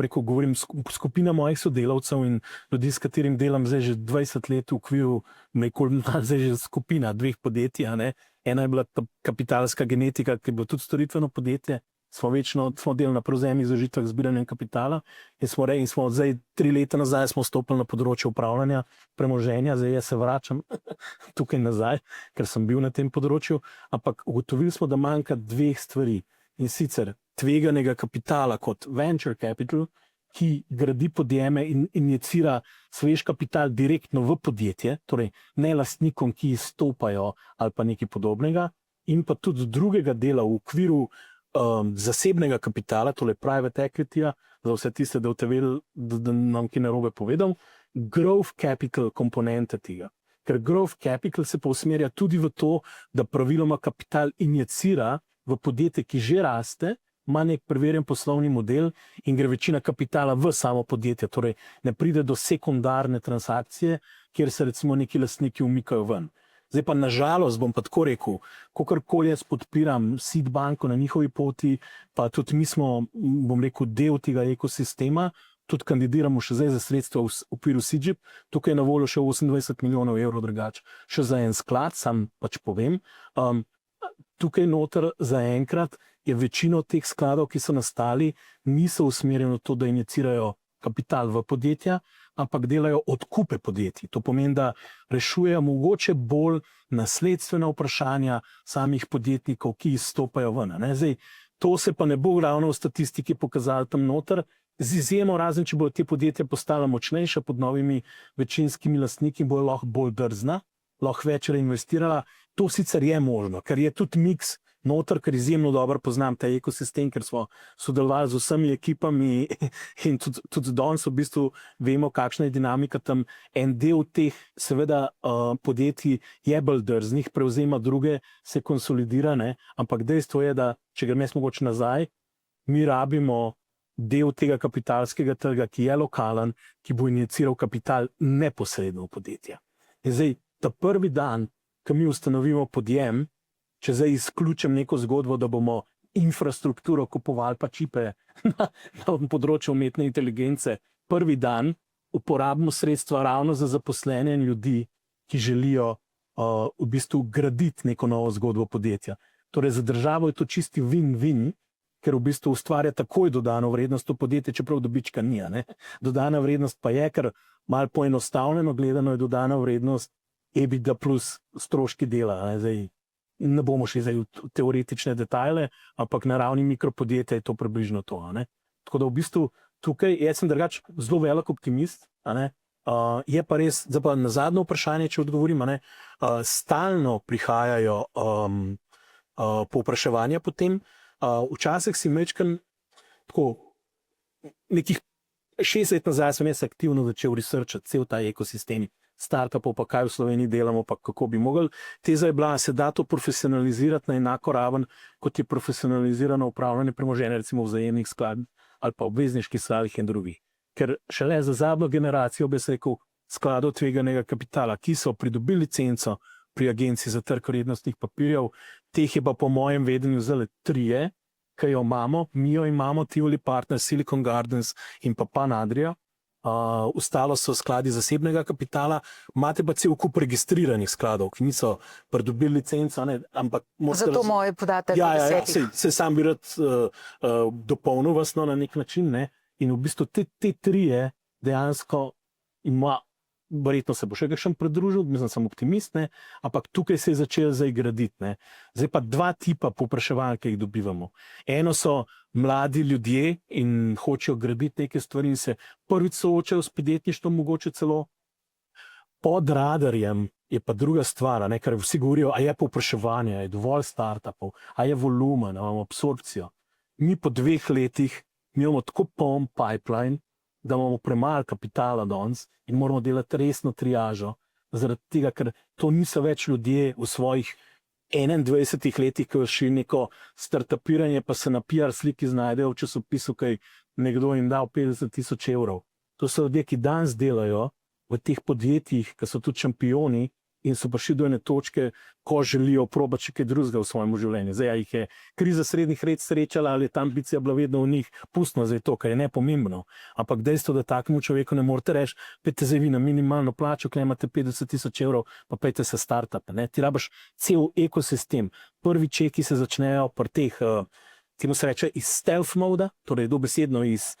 rekel, govorim, skupina mojih sodelavcev in ljudi, s katerim delam zdaj že 20 let v okviru, zdaj že skupina dveh podjetij. Ena je bila kapitalska genetika, ki je bilo tudi storitveno podjetje. Smo delali na prevzemi za užitek zbiranjem kapitala in smo zdaj 3 leta nazaj smo stopili na področje upravljanja premoženja, zdaj jaz se vračam tukaj nazaj, ker sem bil na tem področju, ampak ugotovili smo, da manjka dveh stvari in sicer tveganega kapitala kot venture capital, ki gradi podjeme in injicira svež kapital direktno v podjetje, torej ne lastnikom, ki izstopajo ali pa nekaj podobnega, in pa tudi drugega dela v okviru zasebnega kapitala, torej private equity-ja, za vse tiste, da nam ki narobe povedal, growth capital komponente tega. Ker growth capital se pa usmerja tudi v to, da praviloma kapital injicira v podjetje, ki že raste, ima nek preverjen poslovni model in gre večina kapitala v samo podjetje, torej ne pride do sekundarne transakcije, kjer se recimo neki lastniki umikajo ven. Zdaj pa nažalost, bom pa tako rekel, kakorkoli jaz podpiram Seed banko na njihovi poti, pa tudi mi smo, bom rekel, del tega ekosistema, tudi kandidiramo še zdaj za sredstva v okviru SIGIP, tukaj je na voljo še 28 milijonov evrov drugače, še za en sklad, sam pač povem. Tukaj noter zaenkrat je večino teh skladov, ki so nastali, niso usmerjeni v to, da injicirajo kapital v podjetja, ampak delajo odkupe podjetij. To pomeni, da rešujejo mogoče bolj nasledstvena vprašanja samih podjetnikov, ki izstopajo ven. Zdaj, to se pa ne bo ravno v statistiki pokazalo tam noter, z izjemo razen, če bodo te podjetja postala močnejša pod novimi večinskimi lastniki, bojo lahko bolj drzna, lahko več reinvestirala. To sicer je možno, ker je tudi miks noter, ker izjemno dobro poznam ta ekosistem, ker smo sodelovali z vsemi ekipami in tudi danes v bistvu vemo, kakšna je dinamika tam. En del teh seveda podjetij je bolj drznih, prevzema druge, se konsolidira, ne? Ampak dejstvo je, da če grem jaz mogoče nazaj, mi rabimo del tega kapitalskega trga, ki je lokalen, ki bo injiciral kapital neposredno v podjetja. In zdaj, ta prvi dan, ko mi ustanovimo podjem, če zdaj izključim neko zgodbo, da bomo infrastrukturo kupovali pa čipe na področju umetne inteligence, prvi dan uporabimo sredstva ravno za zaposlene in ljudi, ki želijo v bistvu graditi neko novo zgodbo podjetja. Torej za državo je to čisti win-win, ker v bistvu ustvarja takoj dodano vrednost v podjetje, čeprav dobička ni. Dodana vrednost pa je, ker malo poenostavljeno gledano je dodana vrednost EBITDA plus stroški dela. Zdaj, ne bomo šli zdaj v teoretične detajle, ampak na ravni mikropodjetja je to približno to. Tako da v bistvu tukaj, jaz sem drugače zelo velik optimist, je pa res, zdaj pa na zadnje vprašanje, če odgovorim, stalno prihajajo povpraševanja potem. Včasih si mečkam tako, nekih 6 let nazaj sem jaz aktivno začel researchati cel ta ekosistem startupov, pa kaj v Sloveniji delamo, pa kako bi mogli. Teza je bila, se da to profesionalizirati na enako raven, kot je profesionalizirano upravljanje premoženja, recimo v vzajemnih skladih ali pa obvezniških skladih in drugih. Ker šele za zadnjo generacijo, bi se rekel, skladov tveganega kapitala, ki so pridobili licenco pri agenciji za trg vrednostnih papirjev, teh je pa po mojem vedenju zdaj 3, ki jo imamo, mi jo imamo, Tivoli Partners, Silicon Gardens in pa Pan Adria. Ostalo so skladi zasebnega kapitala, imate pa cel kup registriranih skladov, ki niso pridobili licenco, ampak... Zato moj podatek o 10. Se sam bi rad dopolnil vas na nek način, in v bistvu te 3 dejansko ima, verjetno se bo še kakšen pridružil, mislim, sem optimist, ampak tukaj se je začel zdaj graditi. Zdaj pa 2 tipa povpraševanj, ki jih dobivamo. Eno so mladi ljudje in hočejo graditi neke stvari in se prvič soočajo s podjetništvom, mogoče celo pod radarjem. Je pa druga stvar, ker vsi govorijo, a je povpraševanje, a je dovolj startupov, a je volumen, a imamo absorpcijo. Mi po 2 letih imamo tako poln pipeline, da imamo premalo kapitala danes in moramo delati resno triažo, zaradi tega, ker to niso več ljudje v svojih 21 letih, ki šli neko startupiranje, pa se na PR sliki znajdejo v časopisu, kaj nekdo jim dal 50 000 evrov. To so ljudje, ki danes delajo v teh podjetjih, ki so tudi šampioni in so prišli do ene točke, ko želijo probati še kaj drugega v svojem življenju. Zdaj, jih je kriza srednjih let srečala ali je ta ambicija bila vedno v njih, pustimo zdaj to, kar je nepomembno. Ampak dejstvo, da takemu človeku ne morete reči, pejte zdaj vi na minimalno plačo, kaj imate 50 000 evrov, pa pejte se startupe. Ti rabiš cel ekosistem. Prvi čeki se začnejo pri teh, temu se reče, iz stealth moda, torej dobesedno iz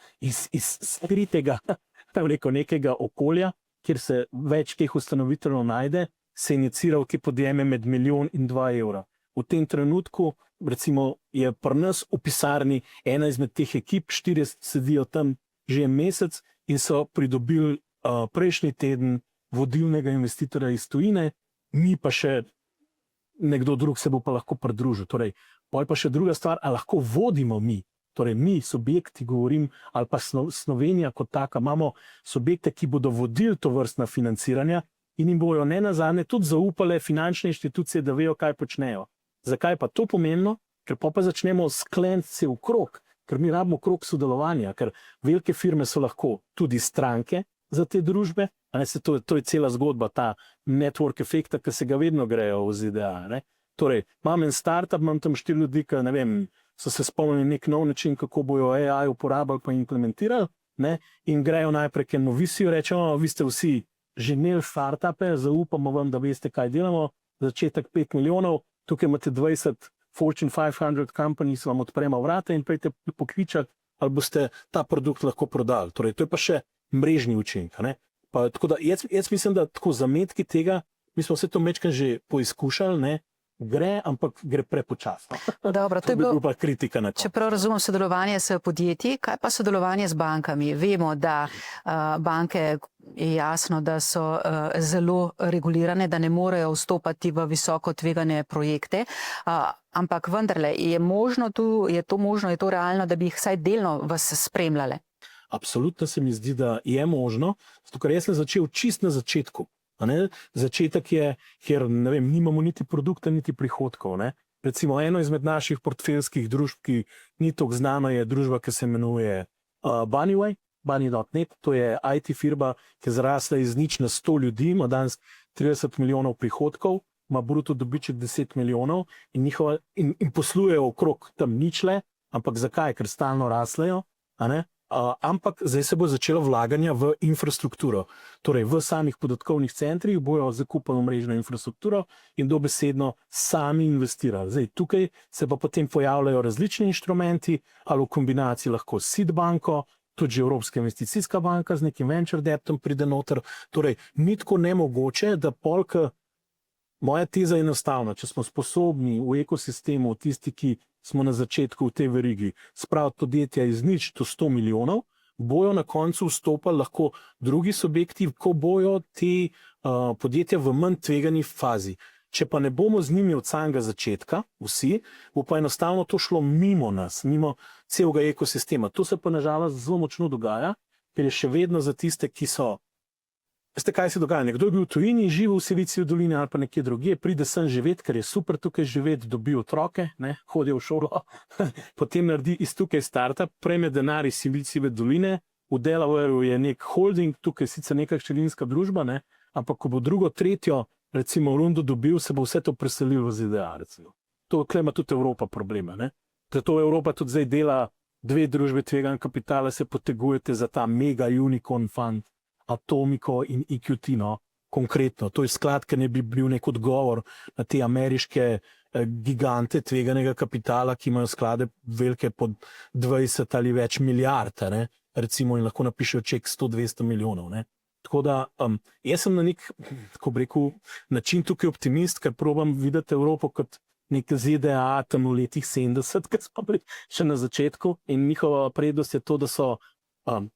skritega, nekega okolja, kjer se več teh ustanoviteljev najde, se inicira v podjeme med 1 milijon in 2 evra. V tem trenutku, recimo, je pri nas v pisarni ena izmed teh ekip, 4 sedijo tam že mesec in so pridobili prejšnji teden vodilnega investitorja iz tujine, mi pa še nekdo drug se bo pa lahko pridružil. Torej, pol pa še druga stvar, a lahko vodimo mi. Torej, mi, subjekti, govorim, ali pa Slovenija kot taka, imamo subjekte, ki bodo vodili to vrstna financiranja in jim bojo ne nazadnje tudi zaupale finančne inštitucije, da vejo, kaj počnejo. Zakaj pa to pomembno? Ker pa začnemo skleniti se v krog, ker mi rabimo krog sodelovanja, ker velike firme so lahko tudi stranke za te družbe, to je cela zgodba, ta network efekta, ki se ga vedno grejo v ZDA. Torej, imam en startup, imam tam 4 ljudi, ki ne vem, so se spomnili nek nov način, kako bojo AI uporabljali pa implementirali, in grejo najprej k enemu visijo, rečemo, vi ste vsi že imeli startupe, zaupamo vam, da veste, kaj delamo, začetek 5 milijonov, tukaj imate 20 Fortune 500 companies, vam odpremo vrata in pejte pokličati, ali boste ta produkt lahko prodali. Torej, to je pa še mrežni učinek. Tako da jaz mislim, da tako zametki tega, mi smo vse to mečkaj že poizkušali, gre, ampak gre prepočasno. Dobro, to je bi bilo, bila kritika na to. čeprav razumem sodelovanje s podjetji, kaj pa sodelovanje z bankami? Vemo, da banke je jasno, da so zelo regulirane, da ne morejo vstopati v visoko tvegane projekte, ampak vendarle je možno tu, je to realno, da bi jih vsaj delno vas spremljale? Absolutno se mi zdi, da je možno, zato ker jaz sem začel čist na začetku. A ne? Začetek je, kjer ne vem, nimamo niti produkta, niti prihodkov. Ne? Recimo eno izmed naših portfeljskih družb, ki ni tako znana, je družba, ki se imenuje Bunnyway, Bunny.net. To je IT firma, ki je zrasla iz nič na 100 ljudi, ima danes 30 milijonov prihodkov, ima bruto dobiček 10 milijonov in poslujejo okrog tam ničle, ampak zakaj? Ker stalno raslejo, a ne? Ampak zdaj se bo začelo vlaganje v infrastrukturo. Torej v samih podatkovnih centrih bojo zakupali mrežno infrastrukturo in dobesedno sami investirali. Zdaj tukaj se pa potem pojavljajo različni inštrumenti, ali v kombinaciji lahko s SID banko, tudi že Evropska investicijska banka z nekim venture debtom pride noter. Torej ni tako nemogoče, da polk. Moja teza je enostavna, če smo sposobni v ekosistemu, tisti, ki smo na začetku v tej verigi, spraviti podjetja iz nič do 100 milijonov, bojo na koncu vstopali lahko drugi subjekti, ko bojo te podjetja v manj tvegani fazi. Če pa ne bomo z njimi od samega začetka, vsi, bo pa enostavno to šlo mimo nas, mimo celega ekosistema. To se pa nažalost zelo močno dogaja, ker je še vedno za tiste, ki so. Veste, kaj se dogaja? Nekdo je bil v tujini, živi v Siliciji dolini ali pa nekje drugje, pride sem živeti, ker je super tukaj živeti, dobi otroke, hodijo v šolo, potem naredi iz tukaj startup, prejme denar iz Silicijeve doline, v Delawareu je nek holding, tukaj sicer neka hčerinska družba, ampak ko bo drugo, tretjo, recimo rundo dobil, se bo vse to preselilo v ZDA. Recimo. To ima tudi Evropa probleme. Zato Evropa tudi zdaj dela 2 družbe tveganega kapitala, se potegujete za ta mega unicorn fund, Atomico in EQT, konkretno. To je sklad, ki ne bi bil nek odgovor na te ameriške gigante tveganega kapitala, ki imajo sklade velike pod 20 ali več milijard, recimo, in lahko napišejo ček 100-200 milijonov. Tako da jaz sem na nek, tako bi rekel, način tukaj optimist, ker probam videti Evropo kot nek ZDA tam v letih 70, ker smo bili še na začetku, in njihova prednost je to, da so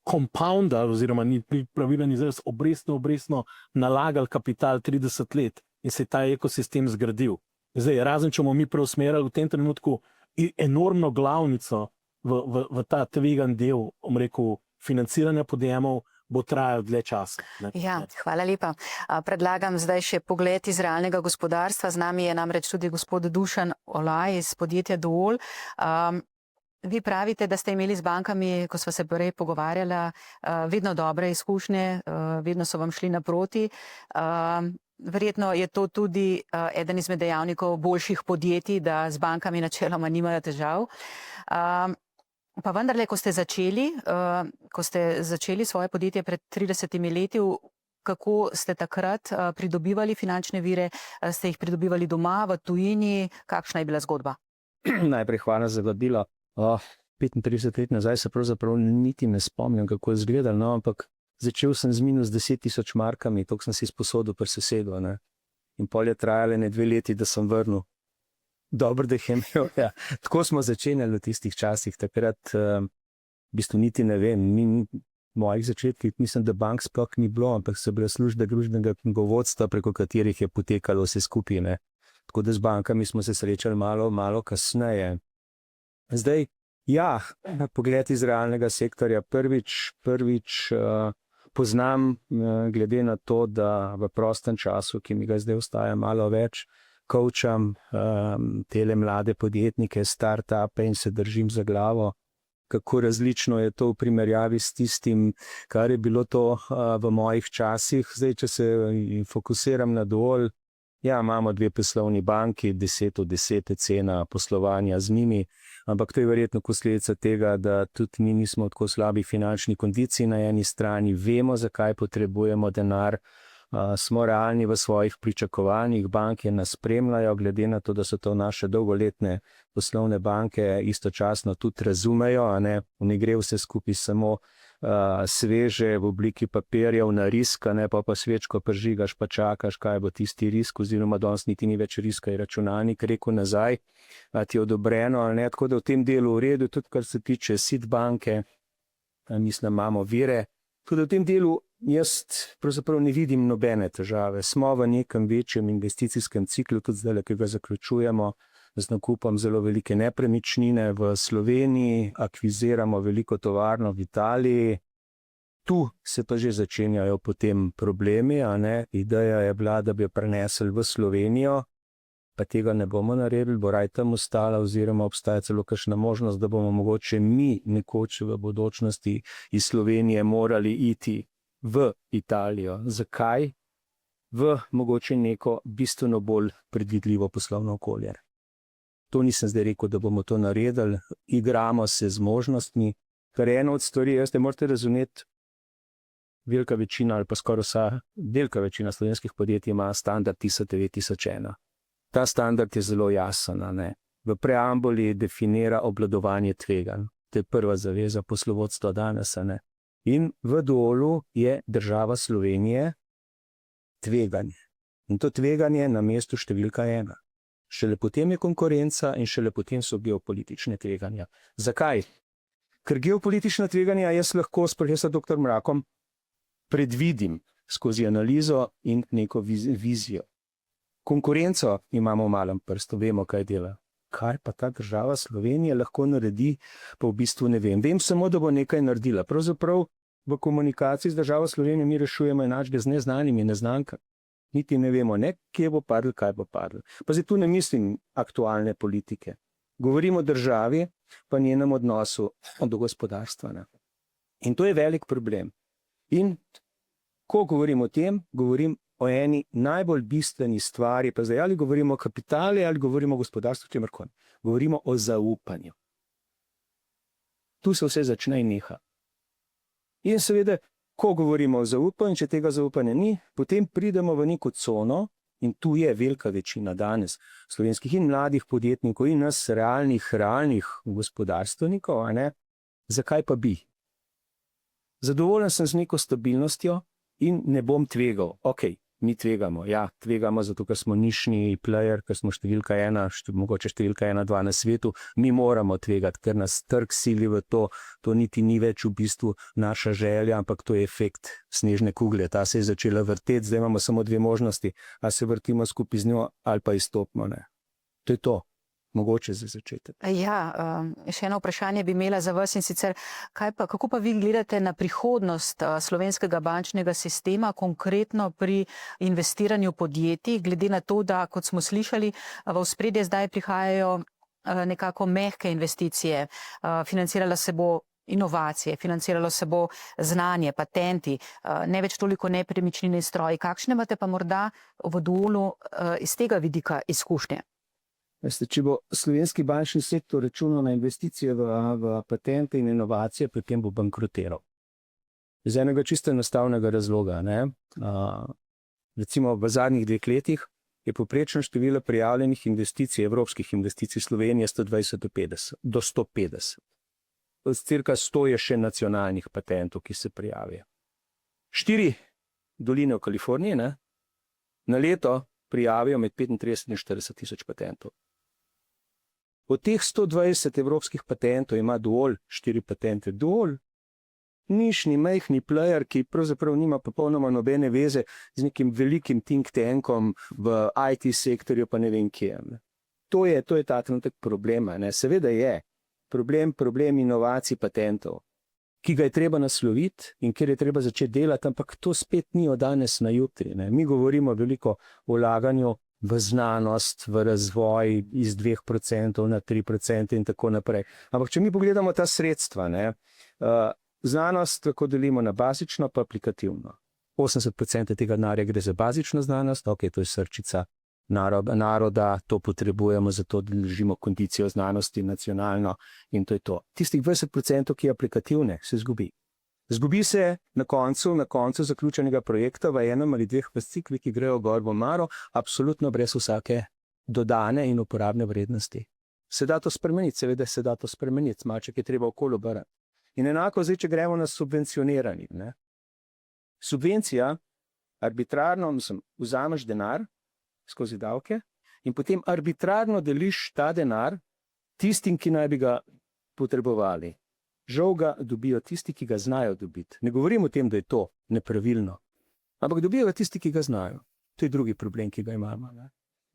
compounda, oziroma ni pravilen izraz, obrestno nalagali kapital 30 let in se je ta ekosistem zgradil. Zdaj, razen če bomo mi preusmerjali v tem trenutku enormno glavnico v ta tvegan del, financiranja podjemov, bo trajal dlje časa. Ja, hvala lepa. Predlagam zdaj še pogled iz realnega gospodarstva. Z nami je namreč tudi gospod Dušan Olaj iz podjetja Duol. Vi pravite, da ste imeli z bankami, ko sva se prej pogovarjala, vedno dobre izkušnje, vedno so vam šli naproti. Verjetno je to tudi eden izmed dejavnikov boljših podjetij, da z bankami načeloma nimajo težav. Pa vendarle, ko ste začeli svoje podjetje pred 30 leti, kako ste takrat pridobivali finančne vire, ste jih pridobivali doma, v tujini, kakšna je bila zgodba? Najprej hvala za vabilo. 35 let nazaj se pravzaprav niti ne spomnim, kako je izgledalo, ampak začel sem z minus 10 tisoč markami, toliko sem si izposodil pri sosedu. In pol je trajalo 2 leti, da sem vrnil. Dobro, da jih je imel. Ja. Tako smo začenjali v tistih časih. Takrat v bistvu niti ne vem, mojih začetkih mislim, da bank sploh ni bilo, ampak so bile službe družbenega knjigovodstva, preko katerih je potekalo vse skupaj. Tako da z bankami smo se srečali malo kasneje. Zdaj, ja, pogled iz realnega sektorja. Prvič poznam, glede na to, da v prostem času, ki mi ga zdaj ostaja malo več, coacham tele mlade podjetnike, start-upe in se držim za glavo, kako različno je to v primerjavi s tistim, kar je bilo to v mojih časih. Zdaj, če se fokusiram na Duol, ja, imamo 2 poslovni banki, 10 od 10 cena poslovanja z njimi, ampak to je verjetno posledica tega, da tudi mi nismo v tako slabi finančni kondiciji na eni strani, vemo, zakaj potrebujemo denar, smo realni v svojih pričakovanjih, banke nas spremljajo, glede na to, da so to naše dolgoletne poslovne banke, istočasno tudi razumejo, ne gre vse skupaj samo sveže v obliki papirjev na risk, pa svečko prižigaš, pa čakaš, kaj bo tisti risk, oziroma danes niti ni več riska, je računalnik rekel nazaj, ti je odobreno, tako da v tem delu v redu, tudi kar se tiče SID banke, mislim, imamo vire, tudi v tem delu jaz pravzaprav ne vidim nobene težave. Smo v nekem večjem investicijskem ciklu, tudi zdaj, ki ga zaključujemo, z nakupom zelo velike nepremičnine v Sloveniji, akviziramo veliko tovarno v Italiji. Tu se pa že začenjajo potem problemi, Ideja je bila, da bi jo prenesli v Slovenijo, pa tega ne bomo naredili, bo raj tam ostala, oziroma obstaja celo kakšna možnost, da bomo mogoče mi nekoč v bodočnosti iz Slovenije morali iti v Italijo. Zakaj? V mogoče neko bistveno bolj predvidljivo poslovno okolje. To nisem zdaj rekel, da bomo to naredili, igramo se z možnostmi, kar je ena od stvari, jaz te morate razumeti, velika večina ali pa skoraj vsa, velika večina slovenskih podjetij ima standard ISO 9001. Ta standard je zelo jasen, V preambuli definira obvladovanje tveganj. To je prva zaveza poslovodstva danes, In v dolu je država Slovenije tveganje. In to tveganje na mestu številka 1. Šele potem je konkurenca in šele potem so geopolitične tveganja. Zakaj? Ker geopolitična tveganja jaz lahko s profesor dr. Mrakom predvidim skozi analizo in neko vizijo. Konkurenco imamo v malem prstu, vemo, kaj dela. Kaj pa ta država Slovenija lahko naredi, pa v bistvu ne vem. Vem samo, da bo nekaj naredila. Pravzaprav v komunikaciji z državo Slovenijo mi rešujemo enačbe z neznanimi neznankami. Niti ne vemo, kje bo padlo, kaj bo padlo. Pa zdaj tu ne mislim aktualne politike. Govorimo o državi, pa njenem odnosu do gospodarstva. In to je velik problem. In ko govorim o tem, govorim o eni najbolj bistveni stvari, pa zdaj ali govorimo o kapitali, ali govorimo o gospodarstvu, čemerkoli. Govorimo o zaupanju. Tu se vse začne in neha. In seveda, ko govorimo o zaupanju, če tega zaupanja ni, potem pridemo v neko cono, in tu je velika večina danes slovenskih in mladih podjetnikov in nas realnih gospodarstvenikov, Zakaj pa bi? Zadovoljen sem z neko stabilnostjo in ne bom tvegal. Mi tvegamo. Ja, tvegamo zato, ker smo nišni player, ker smo številka 1, mogoče številka 1, 2 na svetu. Mi moramo tvegati, ker nas trg sili v to. To niti ni več v bistvu naša želja, ampak to je efekt snežne kugle. Ta se je začela vrteti, zdaj imamo samo dve možnosti. Ali se vrtimo skupaj z njo, ali pa izstopimo. To je to. Mogoče za začetek. Ja, še eno vprašanje bi imela za vas, in sicer, kako pa vi gledate na prihodnost slovenskega bančnega sistema, konkretno pri investiranju podjetij, glede na to, da, kot smo slišali, v ospredje zdaj prihajajo nekako mehke investicije, financirala se bo inovacije, financiralo se bo znanje, patenti, ne več toliko nepremičnine in stroji. Kakšne imate pa morda v Dolu iz tega vidika izkušnje? Veste, če bo slovenski bančni sektor računal na investicije v patente in inovacije, potem bo bankrotiral. Iz enega čisto enostavnega razloga. Recimo v zadnjih 2 letih je povprečno število prijavljenih investicij, evropskih investicij Slovenije 120 do 150. Cirka 100 je še nacionalnih patentov, ki se prijavijo. 4 doline v Kaliforniji na leto prijavijo med 35 in 40 tisoč patentov. Od teh 120 evropskih patentov ima dovolj 4 patente. Dovolj nišni, majhni player, ki pravzaprav nima popolnoma nobene veze z nekim velikim think tankom v IT sektorju, pa ne vem kje. To je ta trenutek problema. Seveda je problem inovacij patentov, ki ga je treba nasloviti in kjer je treba začeti delati, ampak to spet ni od danes na jutri. Mi govorimo veliko o vlaganju v znanost, v razvoj iz 2% na 3% in tako naprej. Ampak če mi pogledamo ta sredstva, znanost lahko delimo na bazično pa aplikativno. 80% tega denarja gre za bazično znanost, to je srčica naroda, to potrebujemo zato, da držimo kondicijo znanosti nacionalno in to je to. Tistih 20%, ki je aplikativne, se izgubi. Zgubi se na koncu zaključenega projekta v enem ali dveh fasciklih, ki grejo gor v omaro, absolutno brez vsake dodane in uporabne vrednosti. Se da to spremeniti, seveda se da to spremeniti, maček je treba okoli obrati. In enako zdaj, če gremo na subvencioniranje. Ne? Subvencija, arbitrarno, vzameš denar skozi davke in potem arbitrarno deliš ta denar tistim, ki naj bi ga potrebovali. Žal ga dobijo tisti, ki ga znajo dobiti. Ne govorim o tem, da je to nepravilno, ampak dobijo ga tisti, ki ga znajo. To je drugi problem, ki ga imamo. Ne?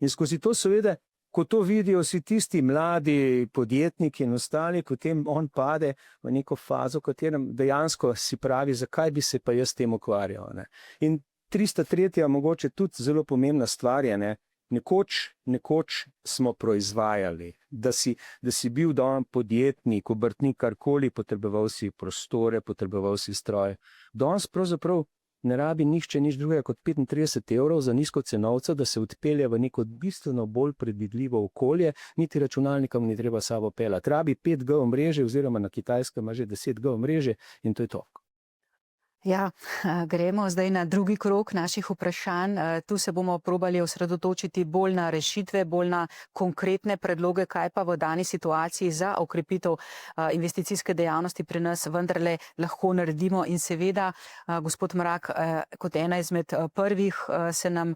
In skozi to seveda, ko to vidijo vsi tisti mladi podjetniki in ostali, potem on pade v neko fazo, v katerem dejansko si pravi, zakaj bi se pa jaz tem ukvarjal. Ne? In 303. mogoče tudi zelo pomembna stvar je, ne? Nekoč smo proizvajali, da si bil dan podjetnik, obrtnik, karkoli, potreboval si prostore, potreboval si stroje. Danes pravzaprav ne rabi nihče nič drugega kot 35 evrov za nizko cenovca, da se odpelje v neko bistveno bolj predvidljivo okolje, niti računalnikom ni treba sabo pelati. Rabi 5G omrežje oziroma na Kitajskem ima že 10G omrežje in to je to. Ja, gremo zdaj na drugi krog naših vprašanj. Tu se bomo probali osredotočiti bolj na rešitve, bolj na konkretne predloge, kaj pa v dani situaciji za okrepitev investicijske dejavnosti pri nas vendarle lahko naredimo. In seveda, gospod Mrak, kot ena izmed prvih se nam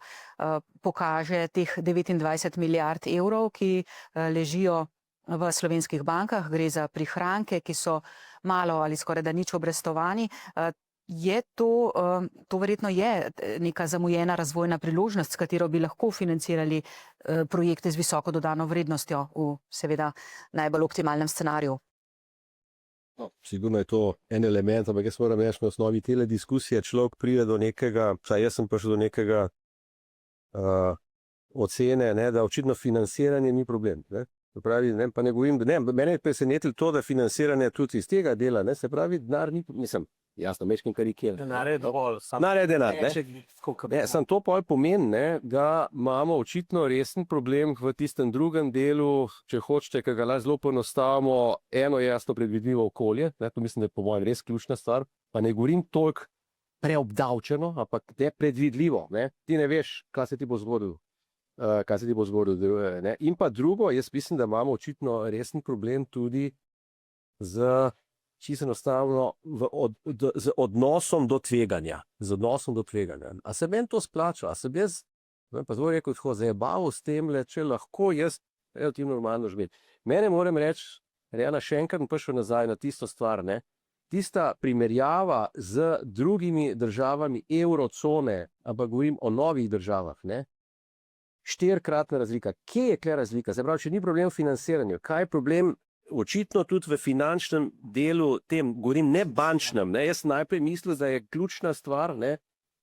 pokaže teh 29 milijard evrov, ki ležijo v slovenskih bankah. Gre za prihranke, ki so malo ali skoraj da nič obrestovani. Je to verjetno je neka zamujena razvojna priložnost, s katero bi lahko financirali projekte z visoko dodano vrednostjo v seveda najbolj optimalnem scenariju? No, sigurno je to en element, ampak jaz moram reči, na osnovi tele diskusije človek pride do nekega, vsaj jaz sem prišel do nekega ocene, ne, da očitno financiranje ni problem. Ne. Pravi, ne, pa ne govorim, ne, mene je presenetilo to, da financiranje tudi iz tega dela, ne, se pravi, denar ni, mislim, jasno, mečkim karikiram. Denar je dovolj. Denar je denar, ne. Sam to pol pomeni, ne, da imamo očitno resen problem v tistem drugem delu, če hočete, ki ga zelo poenostavimo, eno jasno predvidljivo okolje, ne, to mislim, da je po mojem res ključna stvar, pa ne govorim toliko preobdavčeno, ampak nepredvidljivo, ne, ti ne veš, kaj se ti bo zgodilo. Ne? In pa drugo, jaz mislim, da imamo očitno resen problem tudi z čisto enostavno z odnosom do tveganja. A se meni to splača? A se bi jaz, pa zelo rekel, tako zajebaval s tem, če lahko jaz relativno normalno živim. Mene moram reči, Rejana, še enkrat prišel nazaj na tisto stvar, ne? Tista primerjava z drugimi državami evrocone, ampak govorim o novih državah, ne? 4-kratna razlika. Kje je tukaj razlika? Se pravi, če ni problem v financiranju, kaj je problem očitno tudi v finančnem delu, tem, govorim ne bančnem, ne? Jaz najprej mislim, da je ključna stvar, ne?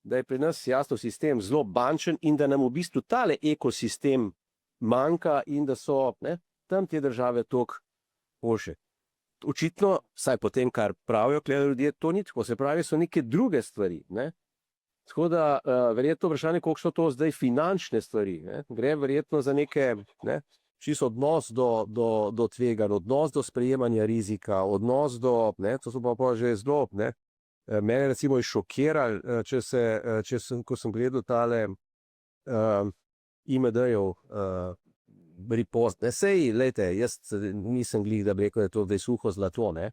Da je pri nas jasno sistem zelo bančen in da nam v bistvu tale ekosistem manjka in da so, ne, tam te države toliko boljše. Očitno, saj potem, kar pravijo ljudje, to ni tako, se pravi, so neke druge stvari, ne? Tako da verjetno vprašanje, koliko so to zdaj finančne stvari, ne? Gre verjetno za neke, ne, čisto odnos do tveganj, odnos do sprejemanja rizika, odnos do, ne, to so pa že zelo, ne, mene recimo je šokiral, ko sem gledal tale IMD-jev repost, ne, sej, lejte, jaz nisem glih, da bi rekel, da je to zdaj suho zlato, ne.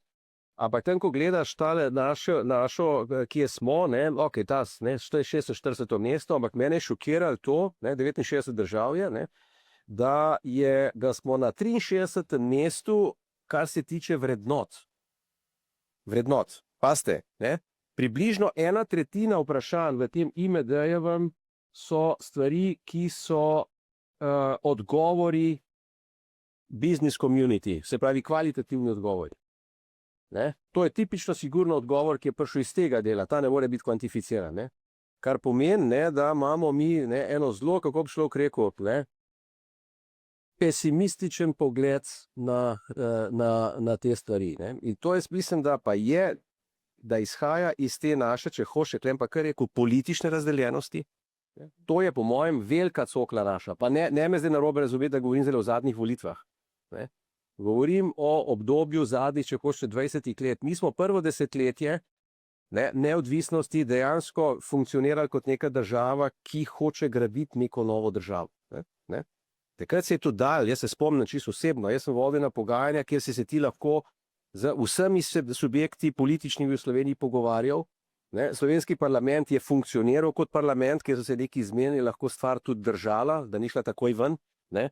Ampak tam, ko gledaš tale našo, kje smo, ne, ok, ne, to je 46. mesto, ampak mene je šokiralo to, ne, 69 držav je, ne, da smo na 63. mestu, kar se tiče vrednot. Pazite, ne, približno 1/3 vprašanj v tem IMD-jevem so stvari, ki so odgovori business community, se pravi kvalitativni odgovori. Ne? To je tipično sigurno odgovor, ki je prišel iz tega dela, ta ne more biti kvantificiran. Ne? Kar pomeni, ne, da imamo mi, ne, eno zelo, kako bi človek rekel, ne, pesimističen pogled na te stvari. Ne? In to jaz mislim, da pa je, da izhaja iz te naše, če hoče, klem pa kar rekel, politične razdeljenosti. Ne? To je po mojem velika cokla naša. Pa ne me zdaj narobe razumeti, da govorim zelo o zadnjih volitvah. Ne? Govorim o obdobju zadnjih, če hočete, 20 let. Mi smo prvo desetletje neodvisnosti dejansko funkcionirali kot neka država, ki hoče graditi neko novo državo. Ne. Takrat se je to dal, jaz se spomnim čisto osebno, jaz sem vodil na pogajanja, kjer si se ti lahko z vsemi subjekti političnimi v Sloveniji pogovarjal. Ne. Slovenski parlament je funkcioniral kot parlament, kjer so se neki zmenili, lahko stvar tudi držala, da ni šla takoj ven. Ne.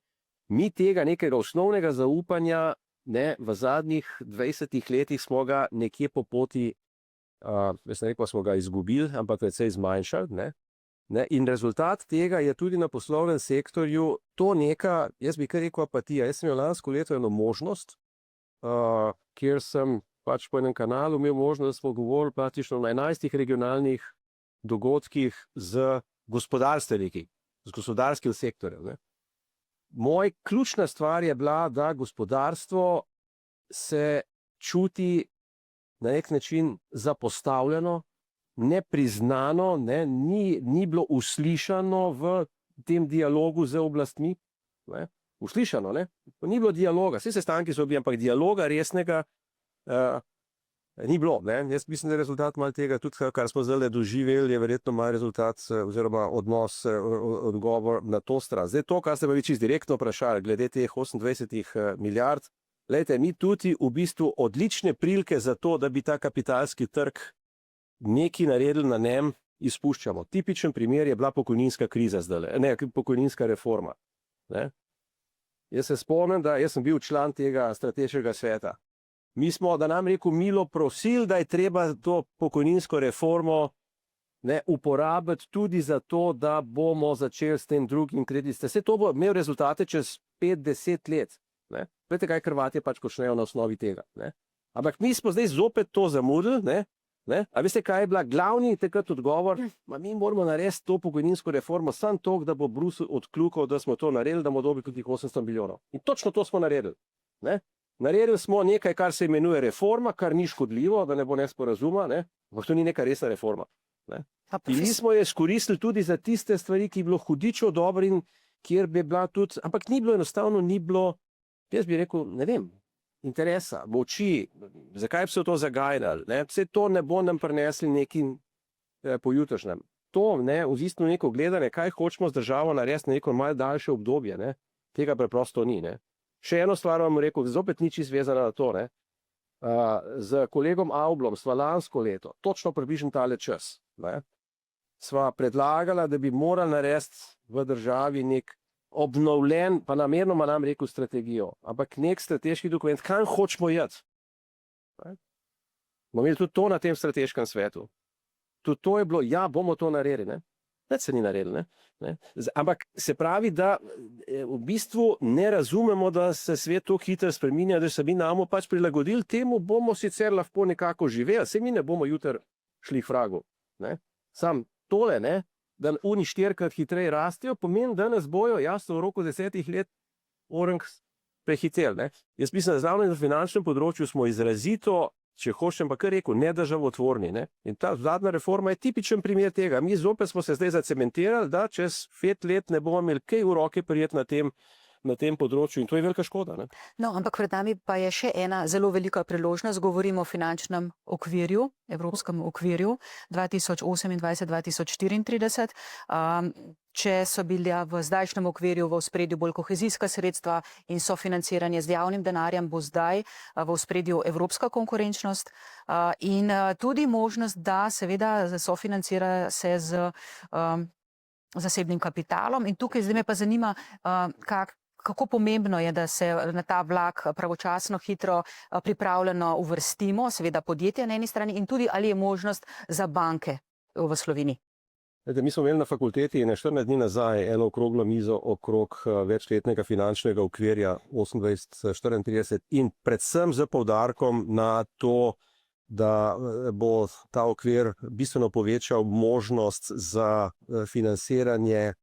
Mi tega nekega osnovnega zaupanja, ne, v zadnjih 20 letih smo ga nekje po poti, jaz ne rekel, smo ga izgubili, ampak precej zmanjšali. Ne, in rezultat tega je tudi na poslovnem sektorju to neka, jaz bi kar rekel, apatija. Jaz sem imel lansko leto eno možnost, kjer sem pač po enem kanalu imel možnost, da smo govorili praktično na 11 regionalnih dogodkih z gospodarstveniki, z gospodarskim sektorjem. Ne. Moja ključna stvar je bila, da gospodarstvo se čuti na nek način zapostavljeno, nepriznano, ne, ni bilo uslišano v tem dialogu z oblastmi. Ne. Uslišano, ne. Ni bilo dialoga, vse sestanki so bili, ampak dialoga resnega ni bilo. Ne. Jaz mislim, da je rezultat malo tega, tudi kar smo zdaj doživeli, je verjetno malo rezultat oziroma odnos, odgovor na to stran. Zdaj to, kar ste pa vi čisto direktno vprašali, glede teh 28 milijard, glejte, mi tudi v bistvu odlične prilike za to, da bi ta kapitalski trg nekaj naredili na njem, izpuščamo. Tipičen primer je bila pokojninska kriza zdaj, ne, pokojninska reforma. Ne. Jaz se spomnim, da jaz sem bil član tega strateškega sveta. Mi smo, da nam rekel, milo prosili, da je treba to pokojninsko reformo, ne, uporabiti tudi za to, da bomo začeli s tem drugim kreditom. Vse to bo imel rezultate čez 5-10 let. Ne. Veste, kaj Hrvatje pač počnejo na osnovi tega. Ne. Ampak mi smo zdaj zopet to zamudili. Ne. A veste, kaj je bila glavni takrat odgovor? Mi moramo narediti to pokojninsko reformo samo toliko, da bo Bruselj odkljukal, da smo to naredili, da bomo dobili tudi 800 milijonov. In točno to smo naredili. Ne. Naredili smo nekaj, kar se imenuje reforma, kar ni škodljivo, da ne bo nesporazuma, ne. Ampak to ni neka resna reforma. Ne. In mi smo jo izkoristili tudi za tiste stvari, ki je bilo hudičo dobro in kjer bi bila tudi, ampak ni bilo enostavno, ni bilo, jaz bi rekel, ne vem, interesa, moči, zakaj bi se to zagajali, ne? Vse to ne bo nam prinesli nekim pojutrišnjem. To, ne, v bistvu neko gledanje, kaj hočemo z državo narediti na neko malo daljše obdobje, ne? Tega preprosto ni. Ne? Še eno stvar vam rekel, zopet ni čisto vezana na to. Ne? Z kolegom Avblom sva lansko leto, točno približno tale čas, ne? Sva predlagala, da bi morali narediti v državi nek obnovljen, pa namernoma nam rekel strategijo, ampak nek strateški dokument, kam hočemo iti. Bomo imeli tudi to na tem strateškem svetu. Tudi to je bilo, ja, bomo to naredili. Ne? Nič se ni naredili. Ne? Ampak se pravi, da v bistvu ne razumemo, da se svet tako hitro spreminja, da se mi namo pač prilagodili temu, bomo sicer lahko nekako živeli, se mi ne bomo jutri šli k vragu. Ne? Sam tole, ne? Da oni 4-krat hitreje rastejo, pomeni, da nas bojo jasno v roku 10 let orang prehiteli. Ne? Jaz mislim, da zravno na finančnem področju smo izrazito, če hočem pa kar rekel, nedržavotvorni. Ne? In ta zadnja reforma je tipičen primer tega. Mi zopet smo se zdaj zacementirali, da čez 5 let ne bomo imeli kaj v roke prijeti na tem področju in to je velika škoda. Ne? No, ampak pred nami pa je še ena zelo velika priložnost. Govorimo o finančnem okvirju, evropskem okvirju 2028-2034. Če so bila v zdajšnjem okvirju v ospredju bolj kohezijska sredstva in sofinanciranje z javnim denarjem, bo zdaj v ospredju evropska konkurenčnost in tudi možnost, da seveda sofinancira se z zasebnim kapitalom. In tukaj zdaj me pa zanima, kako pomembno je, da se na ta vlak pravočasno, hitro, pripravljeno uvrstimo, seveda podjetja na eni strani in tudi ali je možnost za banke v Sloveniji. Mi smo imeli na fakulteti 14 dni nazaj eno okroglo mizo okrog večletnega finančnega okvirja 28-34 in predvsem z poudarkom na to, da bo ta okvir bistveno povečal možnost za financiranje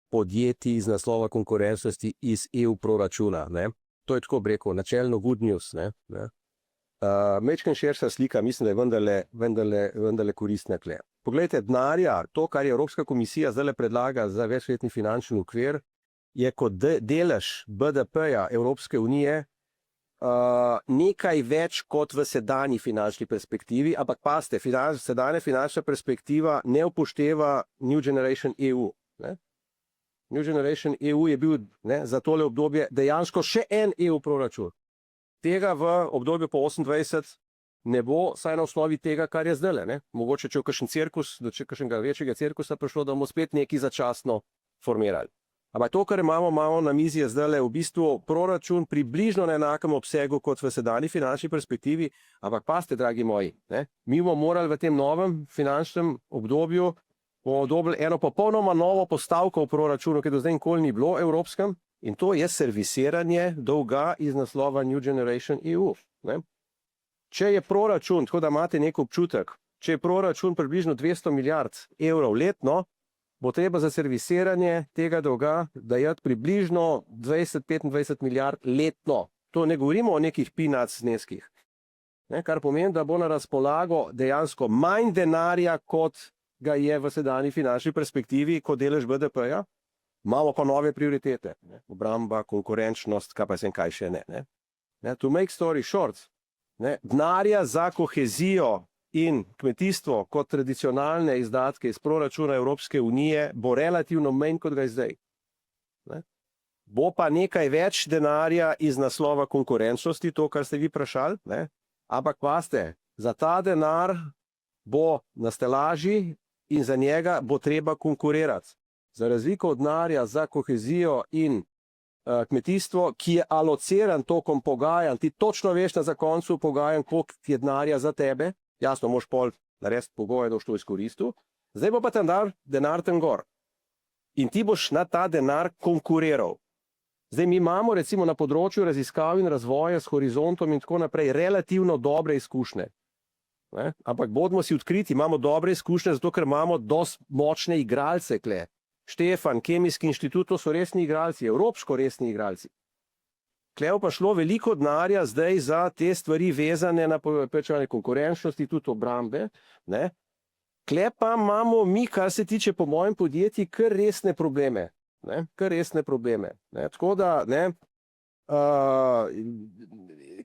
podjetij iz naslova konkurenčnosti iz EU proračuna. Ne? To je tako bi rekel, načelno good news. Mečken širša slika, mislim, da je vendarle koristna kle. Poglejte, denarja, to, kar je Evropska komisija zdaj predlaga za večletni finančni okvir, je kot delež BDP-ja Evropske unije nekaj več kot v sedanji finančni perspektivi, ampak pazite, sedanja finančna perspektiva ne upošteva New Generation EU. Ne? New Generation EU je bil za tole obdobje dejansko še en EU proračun. Tega v obdobju po 28 ne bo, saj na osnovi tega, kar je zdaj. Mogoče, če v kakšen cirkus, do kakšnega večjega cirkusa prišlo, da bomo spet nekaj začasno formirali. Ampak to, kar imamo na mizi, je zdaj v bistvu proračun približno na enakem obsegu kot v sedanji finančni perspektivi, ampak pazite, dragi moji, mi bomo morali v tem novem finančnem obdobju dobili eno popolnoma novo postavko v proračunu, ki do zdaj nikoli ni bilo evropskem, in to je servisiranje dolga iz naslova New Generation EU. Če je proračun, tako da imate nek občutek, če je proračun približno 200 milijard evrov letno, bo treba za servisiranje tega dolga dajati približno 20-25 milijard letno. To ne govorimo o nekih peanuts zneskih. Kar pomeni, da bo na razpolago dejansko manj denarja, kot ga je v sedanji finančni perspektivi, kot delež BDP-ja, imamo pa nove prioritete. Obramba, konkurenčnost, kaj še ne. To make story short, denarja za kohezijo in kmetijstvo kot tradicionalne izdatke iz proračuna Evropske unije bo relativno manj, kot ga je zdaj. Bo pa nekaj več denarja iz naslova konkurenčnosti, to, kar ste vi vprašali, ampak pazite, za ta denar bo na stelaži in za njega bo treba konkurirati. Za razliko od denarja za kohezijo in kmetijstvo, ki je alociran tokom pogajanj, ti točno veš na koncu pogajanj, koliko je denarja za tebe, jasno, moš pol narediti pogoje, da boš to izkoristil, zdaj bo pa ta denar tam gor. In ti boš na ta denar konkuriral. Zdaj mi imamo recimo na področju raziskav in razvoja s horizontom in tako naprej relativno dobre izkušnje. Ampak bodimo si odkriti, imamo dobre izkušnje, zato ker imamo dosti močne igralce kle. Štefan, Kemijski inštitut, to so resni igralci, evropsko resni igralci. Klejo pa šlo veliko denarja zdaj za te stvari vezane na povečanje konkurenčnosti, tudi obrambe. Kle pa imamo mi, kar se tiče po mojem podjetju, kar resne probleme. Tako da,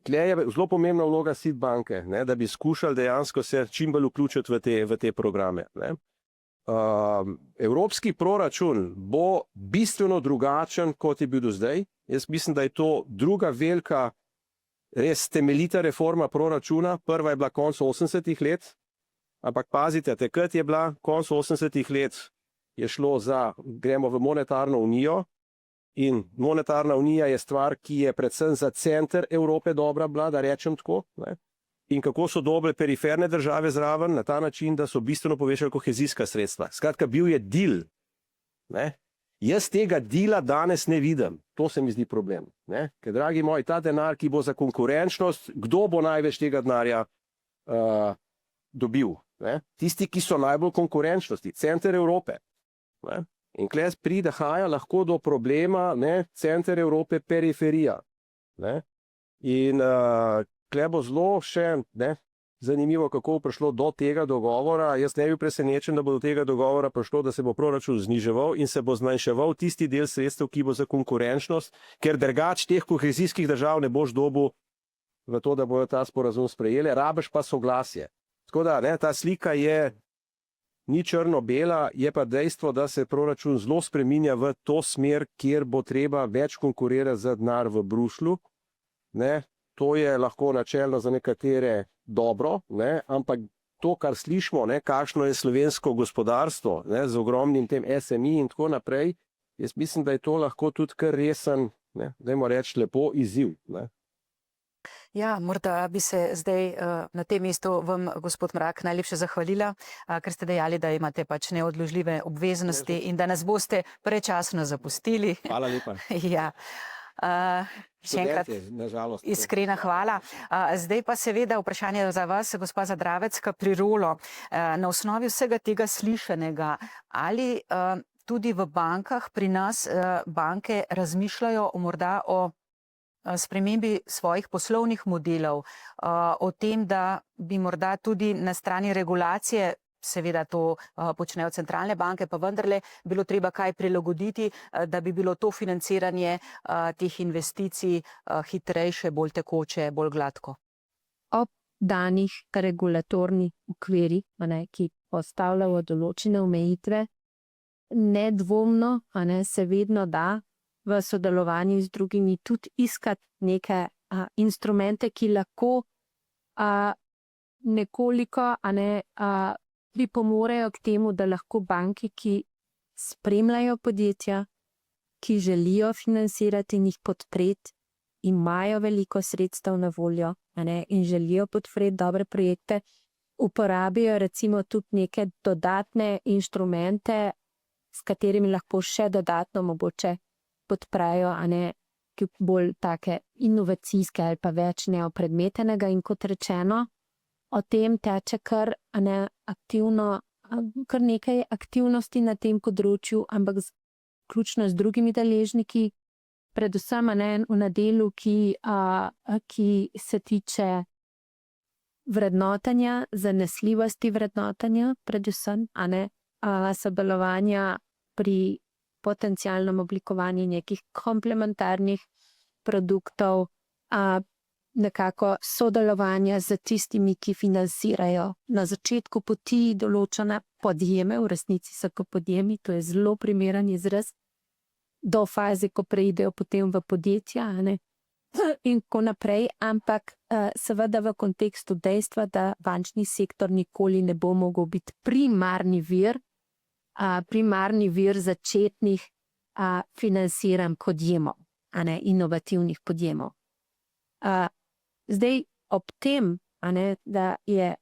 kle je zelo pomembna vloga SID banke, da bi skušali dejansko se čim bolj vključiti v te programe. Evropski proračun bo bistveno drugačen, kot je bil do zdaj. Jaz mislim, da je to druga velika, res temeljita reforma proračuna. Prva je bila konec 80-ih let, ampak pazite, takrat je bila konec 80-ih let, je šlo za, gremo v monetarno unijo in monetarna unija je stvar, ki je predvsem za center Evrope dobra bila, da rečem tako. In kako so dobre periferne države zraven, na ta način, da so bistveno povečali kohezijska sredstva. Skratka, bil je deal. Jaz tega deala danes ne vidim. To se mi zdi problem. Ker, dragi moji, ta denar, ki bo za konkurenčnost, kdo bo največ tega denarja dobil? Tisti, ki so najbolj konkurenčnosti, center Evrope. In kles prihaja lahko do problema, center Evrope, periferija. In kle bo zelo še zanimivo, kako bo prišlo do tega dogovora. Jaz ne bi presenečen, da bo do tega dogovora prišlo, da se bo proračun zniževal in se bo zmanjševal tisti del sredstev, ki bo za konkurenčnost, ker drugač teh kohezijskih držav ne boš dobil v to, da bojo ta sporazum sprejeli, rabiš pa soglasje. Tako da, ta slika ni črno-bela, je pa dejstvo, da se proračun zelo spreminja v to smer, kjer bo treba več konkurirati za denar v Bruslju. To je lahko načelno za nekatere dobro, ampak to, kar slišimo, kakšno je slovensko gospodarstvo, z ogromnim tem SMI in tako naprej, jaz mislim, da je to lahko tudi kar resen, dajmo reči lepo, izziv. Ja, morda bi se zdaj na tem mestu vam, gospod Mrak, najlepše zahvalila, ker ste dejali, da imate pač neodložljive obveznosti in da nas boste prečasno zapustili. Hvala lepa. Ja. Še enkrat iskrena hvala. Zdaj pa seveda vprašanje za vas, gospa Zadravec, Kaprirolo. Na osnovi vsega tega slišanega, ali tudi v bankah pri nas banke razmišljajo morda o spremembi svojih poslovnih modelov, o tem, da bi morda tudi na strani regulacije seveda to počnejo centralne banke, pa vendarle bilo treba kaj prilagoditi, da bi bilo to financiranje teh investicij hitrejše, bolj tekoče, bolj gladko. Ob danih regulatornih okvirih, ki postavljajo določene omejitve, nedvomno se vedno da v sodelovanju z drugimi tudi iskati neke instrumente, ki lahko nekoliko pripomorejo k temu, da lahko banke, ki spremljajo podjetja, ki želijo financirati in jih podpreti, imajo veliko sredstev na voljo in želijo podpreti dobre projekte, uporabijo recimo tudi neke dodatne inštrumente, s katerimi lahko še dodatno mogoče podprejo, ki bolj take inovacijske ali pa več neopredmetenega. In kot rečeno, o tem teče kar nekaj aktivnosti na tem področju, ampak vključno z drugimi deležniki, predvsem na delu, ki se tiče vrednotenja, zanesljivosti vrednotenja, predvsem sodelovanja pri potencialnem oblikovanju nekih komplementarnih produktov, nekako sodelovanja z tistimi, ki financirajo na začetku poti določene podjeme, v resnici so kot podjemi, to je zelo primeren izraz, do faze, ko preidejo potem v podjetja, in tako naprej, ampak seveda v kontekstu dejstva, da bančni sektor nikoli ne bo mogel biti primarni vir začetnih financiranj podjemov, inovativnih podjemov. Zdaj ob tem, da je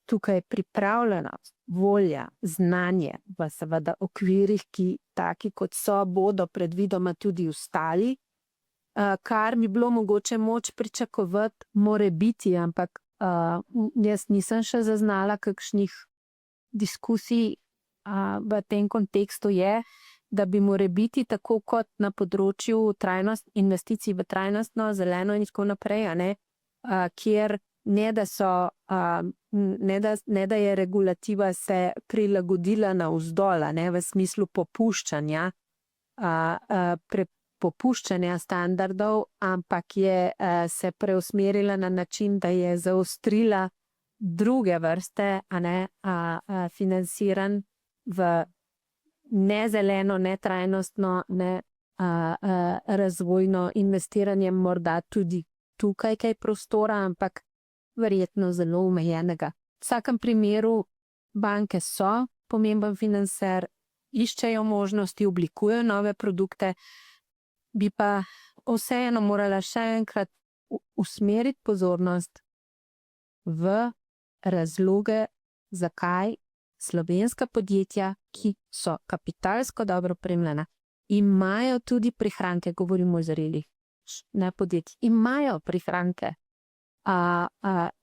tukaj pripravljenost, volja, znanje v seveda okvirih, ki taki kot so, bodo predvidoma tudi ostali, kar bi bilo mogoče moč pričakovati, more biti, ampak jaz nisem še zaznala kakšnih diskusij v tem kontekstu je, da bi more biti tako kot na področju investicij v trajnostno, zeleno in tako naprej, kjer ne da je regulativa se prilagodila navzdol, v smislu popuščanja, popuščanja standardov, ampak je se preusmerila na način, da je zaostrila druge vrste financiranj v nezeleno, netrajnostno, razvojno investiranje, morda tudi tukaj kaj prostora, ampak verjetno zelo omejenega. V vsakem primeru banke so pomemben financer, iščejo možnosti, oblikujejo nove produkte, bi pa vseeno morala še enkrat usmeriti pozornost v razloge, zakaj slovenska podjetja, ki so kapitalsko dobro opremljena, imajo tudi prihranke, govorimo o zrelih podjetjih, imajo prihranke,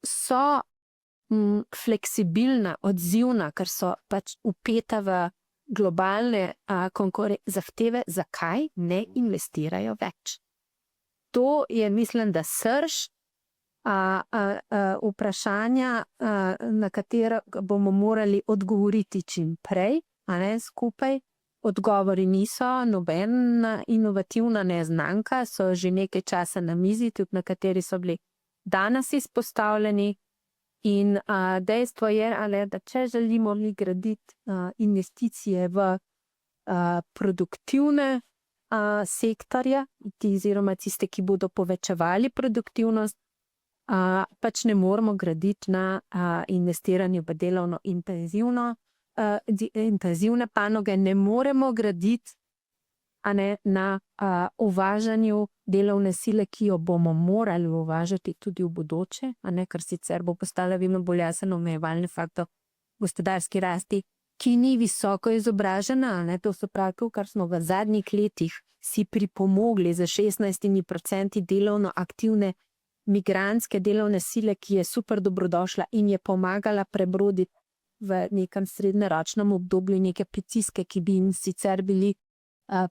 so fleksibilna, odzivna, ker so pač vpeta v globalne zahteve, zakaj ne investirajo več. To je, mislim, da srž vprašanja, na katero bomo morali odgovoriti čim prej, skupaj. Odgovori niso nobena inovativna neznanka, so že nekaj časa na mizi, tudi na kateri so bili danes izpostavljeni. In dejstvo je, da če želimo graditi investicije v produktivne sektorje, oziroma tiste, ki bodo povečevali produktivnost, pač ne moramo graditi na investiranju v delovno intenzivne panoge, ne moremo graditi na uvažanju delovne sile, ki jo bomo morali uvažati tudi v bodoče, ker sicer bo postala vedno bolj jasen omejevalni faktor gospodarski rasti, ki ni visoko izobražena, to so prav to, kar smo v zadnjih letih si pripomogli za 16% delovno aktivne migrantske delovne sile, ki je super dobrodošla in je pomagala prebroditi v nekem srednjeročnem obdobju neke pritiske, ki bi jim sicer bili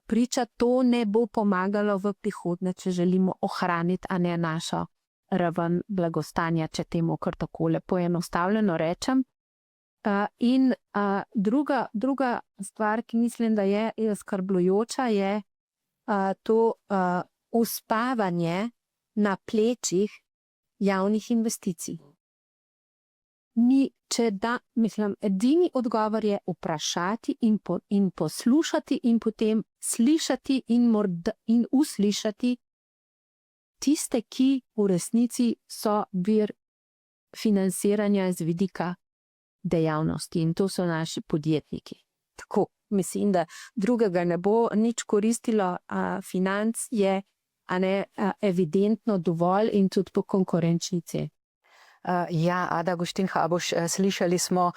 priča. To ne bo pomagalo v prihodnje, če želimo ohraniti našo raven blagostanja, če temu kar takole poenostavljeno rečem. Druga stvar, ki mislim, da je zaskrbljujoča, je to uspavanje na plečih javnih investicij. Edini odgovor je vprašati in poslušati in potem slišati in uslišati tiste, ki v resnici so vir financiranja z vidika dejavnosti, in to so naši podjetniki. Tako, mislim, da drugega ne bo nič koristilo, financ je evidentno dovolj in tudi po konkurenčnici. Ja, Ada Guštin Habuš, slišali smo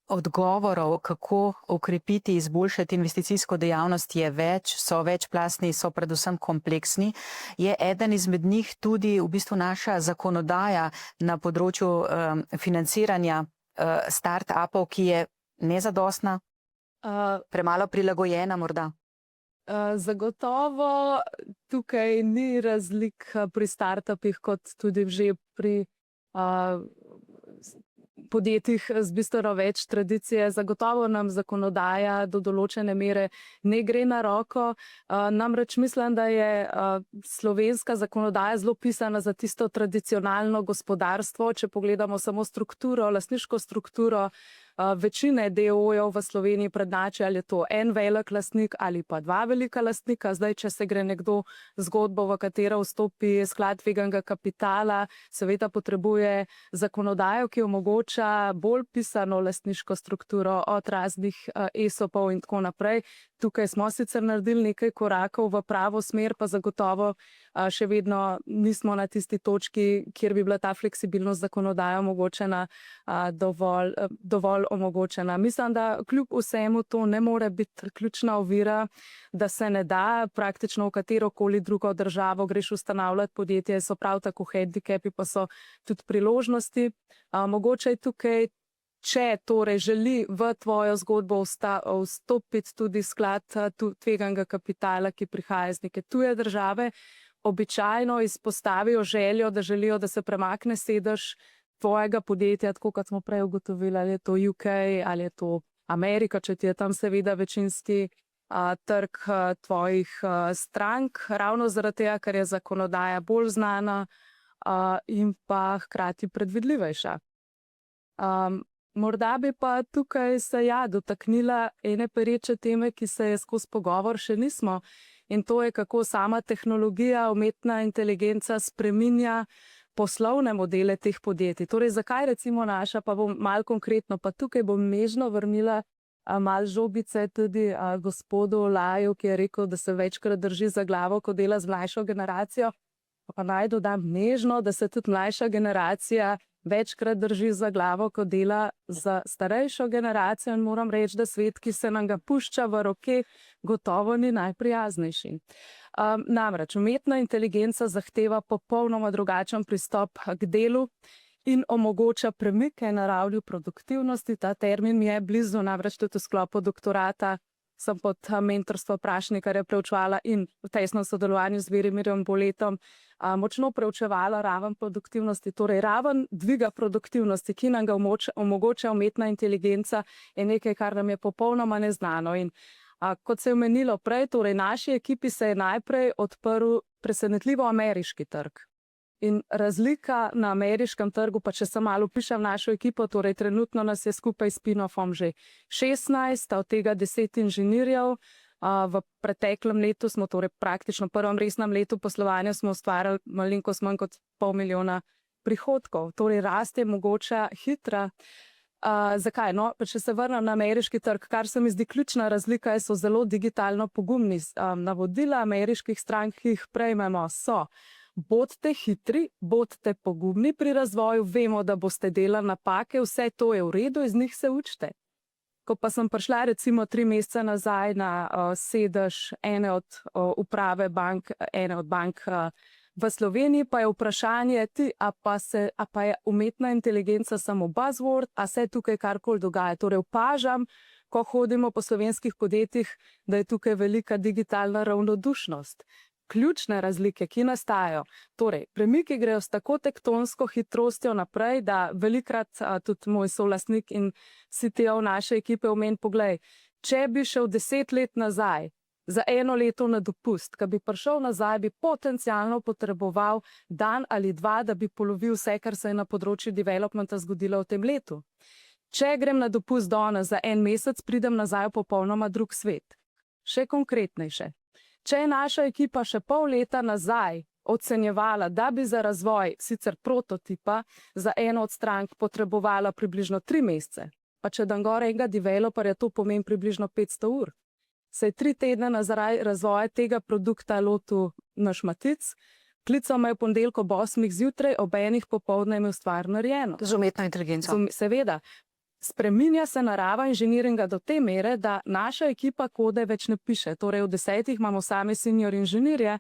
odgovorov, kako okrepiti, izboljšati investicijsko dejavnost je več, so večplastni, so predvsem kompleksni. Je eden izmed njih tudi v bistvu naša zakonodaja na področju financiranja start-upov, ki je nezadostna, premalo prilagojena morda? Zagotovo tukaj ni razlik pri startupih kot tudi že pri podjetjih z bistveno več tradicije. Zagotovo nam zakonodaja do določene mere ne gre na roko. Namreč mislim, da je slovenska zakonodaja zelo pisana za tisto tradicionalno gospodarstvo. Če pogledamo samo strukturo, lastniško strukturo večine DO-jev v Sloveniji prednači, ali je to en velik lastnik ali pa dva velika lastnika. Zdaj, če se gre nekdo zgodbo, v katero vstopi sklad tveganega kapitala, seveda potrebuje zakonodajo, ki omogoča bolj pisano lastniško strukturo od raznih ESOP-ov in tako naprej. Tukaj smo sicer naredili nekaj korakov v pravo smer, pa zagotovo še vedno nismo na tisti točki, kjer bi bila ta fleksibilnost zakonodaja omogočena, dovolj omogočena. Mislim, da kljub vsemu to ne more biti ključna ovira, da se ne da praktično v katerokoli drugo državo greš ustanavljati podjetje, so prav tako handikepi, pa so tudi priložnosti. Mogoče je tukaj, če torej želi v tvojo zgodbo vstopiti tudi sklad tveganega kapitala, ki prihaja iz neke tuje države, običajno izpostavijo željo, da želijo, da se premakne sedež tvojega podjetja, tako kot smo prej ugotovili, ali je to UK, ali je to Amerika, če ti je tam seveda večinski trg tvojih strank, ravno zaradi tega, ker je zakonodaja bolj znana in pa hkrati predvidljivejša. Morda bi pa tukaj se dotaknila ene pereče teme, ki se je skozi pogovor še nismo, in to je, kako sama tehnologija, umetna inteligenca spreminja poslovne modele teh podjetij. Torej, zakaj recimo naša, pa bom malo konkretno, pa tukaj bom nežno vrnila malo žogice tudi gospodu Laju, ki je rekel, da se večkrat drži za glavo, ko dela z mlajšo generacijo. Pa naj dodam nežno, da se tudi mlajša generacija večkrat drži za glavo, ko dela za starejšo generacijo, in moram reči, da svet, ki se nam ga pušča v roke, gotovo ni najprijaznejši. Namreč, umetna inteligenca zahteva popolnoma drugačen pristop k delu in omogoča premike na ravni produktivnosti. Ta termin mi je blizu, namreč tudi v sklopu doktorata sem pod mentorstvo Prašnikarja preučevala in v tesnem sodelovanju z Verimirjem Boletom močno preučevala raven produktivnosti. Torej, raven dviga produktivnosti, ki nam ga omogoča umetna inteligenca, je nekaj, kar nam je popolnoma neznano. In kot se je omenilo prej, torej naši ekipi se je najprej odprl presenetljivo ameriški trg. In razlika na ameriškem trgu, pa če se malo opišem našo ekipo, torej trenutno nas je skupaj s Pinofom že 16, od tega 10 inženirjev. V preteklem letu smo, torej praktično prvem resnem letu poslovanja, smo ustvarjali malenkost manj kot 500,000 prihodkov. Torej rast je mogoče hitra. Zakaj? No, pa če se vrnem na ameriški trg, kar se mi zdi ključna razlika, so zelo digitalno pogumni. Navodila ameriških strank, ki jih prejmemo, so: bodite hitri, bodite pogumni pri razvoju, vemo, da boste delali napake, vse to je v redu, iz njih se učite. Ko pa sem prišla recimo 3 mesece nazaj na sedež ene od uprave bank, ene od bank v Sloveniji, pa je vprašanje, a pa je umetna inteligenca samo buzzword, a se tukaj karkoli dogaja. Torej opažam, ko hodimo po slovenskih podjetjih, da je tukaj velika digitalna ravnodušnost. ključne razlike, ki nastajajo, torej premiki grejo s tako tektonsko hitrostjo naprej, da velikrat tudi moj solastnik in CTO naše ekipe omeni, poglej, če bi šel 10 let nazaj, za 1 leto na dopust, ko bi prišel nazaj, bi potencialno potreboval dan ali 2, da bi polovil vse, kar se je na področju developmenta zgodilo v tem letu. Če grem na dopust danes za 1 mesec, pridem nazaj v popolnoma drug svet. Še konkretnejše. Če je naša ekipa še pol leta nazaj ocenjevala, da bi za razvoj sicer prototipa za eno od strank potrebovala približno 3 mesece, pa če dam gor enega developerja, to pomeni približno 500 ur. Se je 3 tedne nazaj razvoja tega produkta lotil naš Matic, klical me je v ponedeljek ob 8 zjutraj, ob 1 popoldne imel stvar narejeno. Z umetno inteligenco. Seveda. Spreminja se narava inženiringa do te mere, da naša ekipa kode več ne piše. Torej v 10 imamo same senior inženirje,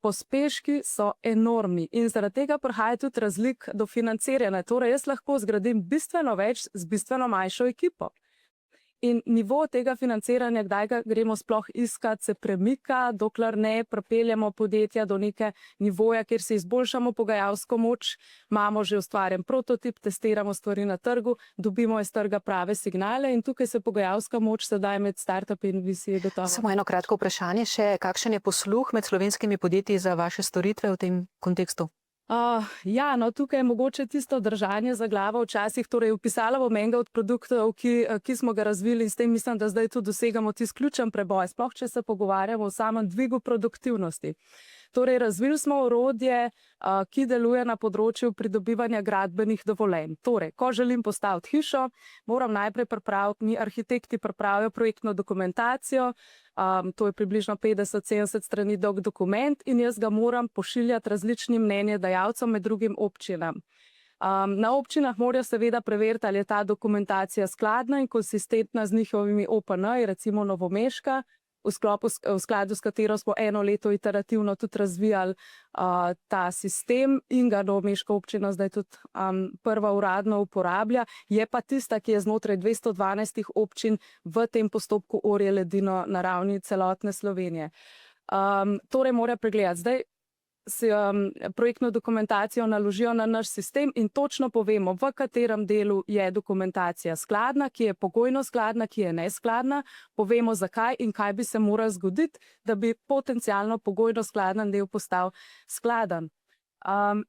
pospeški so enormni in zaradi tega prihaja tudi razlik do financiranja. Torej jaz lahko zgradim bistveno več z bistveno manjšo ekipo. In nivo tega financiranja, kdaj ga gremo sploh iskat, se premika, dokler ne pripeljemo podjetja do neke nivoja, kjer si izboljšamo pogajalsko moč, imamo že ustvarjen prototip, testiramo stvari na trgu, dobimo iz trga prave signale in tukaj se pogajalska moč sedaj med startupi in VC gotova. Samo eno kratko vprašanje še, kakšen je posluh med slovenskimi podjetji za vaše storitve v tem kontekstu? Ja, no tukaj je mogoče tisto držanje za glavo včasih, torej vpisala bom enega od produktov, ki smo ga razvili in s tem mislim, da zdaj tudi dosegamo tisti ključen preboj, sploh če se pogovarjamo o samem dvigu produktivnosti. Torej, razvili smo orodje, ki deluje na področju pridobivanja gradbenih dovoljenj. Torej, ko želim postaviti hišo, moram najprej pripraviti, mi arhitekti pripravijo projektno dokumentacijo, to je približno 50-70 strani dolg dokument in jaz ga moram pošiljati različnim mnenjedajalcem, med drugim občinam. Na občinah morajo seveda preveriti, ali je ta dokumentacija skladna in konsistentna z njihovimi OPN-ji, recimo Novomeška, v skladu s katero smo 1 leto iterativno tudi razvijali ta sistem in ga Novomeška občina zdaj tudi prva uradno uporablja, je pa tista, ki je znotraj 212 občin v tem postopku orje ledino na ravni celotne Slovenije. Torej mora pregledati. Zdaj projektno dokumentacijo naložijo na naš sistem in točno povemo, v katerem delu je dokumentacija skladna, ki je pogojno skladna, ki je neskladna, povemo zakaj in kaj bi se moralo zgoditi, da bi potencialno pogojno skladen del postal skladen.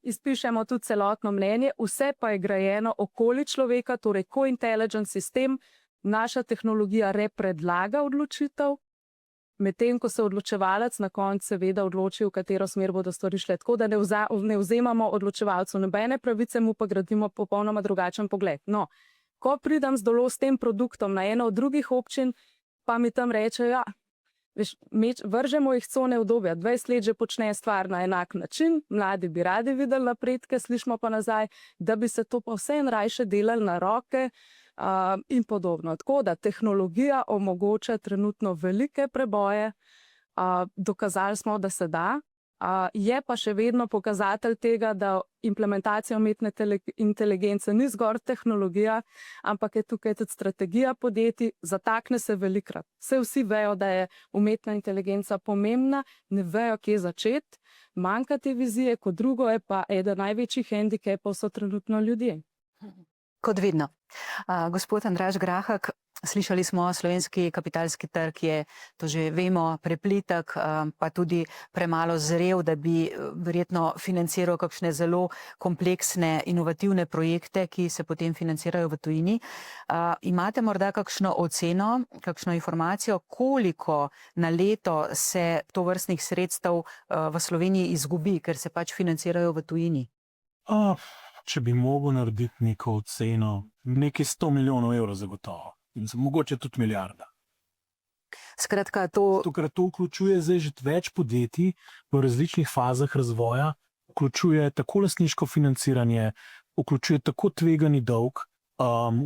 Izpišemo tudi celotno mnenje, vse pa je grajeno okoli človeka, torej co-intelligent sistem, naša tehnologija repredlaga odločitev, medtem ko se odločevalec na koncu seveda odloči, v katero smer bodo stvari šle. Tako da ne vzemamo odločevalcu nobene pravice, mu pa gradimo popolnoma drugačen pogled. No, ko pridem s tem produktom na eno od drugih občin, pa mi tam reče, ja, veš, vržemo jih cone obdobja, 20 let že počne stvar na enak način, mladi bi radi videli napredke, slišimo pa nazaj, da bi se to pa vse rajše delali na roke, in podobno. Tako da tehnologija omogoča trenutno velike preboje, dokazali smo, da se da, je pa še vedno pokazatelj tega, da implementacija umetne inteligence ni zgolj tehnologija, ampak je tukaj tudi strategija podjetij, zatakne se velikrat. Vsi vejo, da je umetna inteligenca pomembna, ne vejo, kje začeti, manjka te vizije, kot drugo je pa eden največjih hendikepov so trenutno ljudje. Kot vidno. Gospod Andraž Grahek, slišali smo, slovenski kapitalski trg je, to že vemo, preplitek, pa tudi premalo zrel, da bi verjetno financiral kakšne zelo kompleksne, inovativne projekte, ki se potem financirajo v tujini. Imate morda kakšno oceno, kakšno informacijo, koliko na leto se tovrstnih sredstev v Sloveniji izgubi, ker se pač financirajo v tujini? Če bi mogel narediti neko oceno, nekaj 100 milijonov evrov zagotovo. Mogoče tudi milijarda. Skratka, to vključuje zdaj že več podjetij v različnih fazah razvoja, vključuje tako lastniško financiranje, vključuje tako tvegani dolg,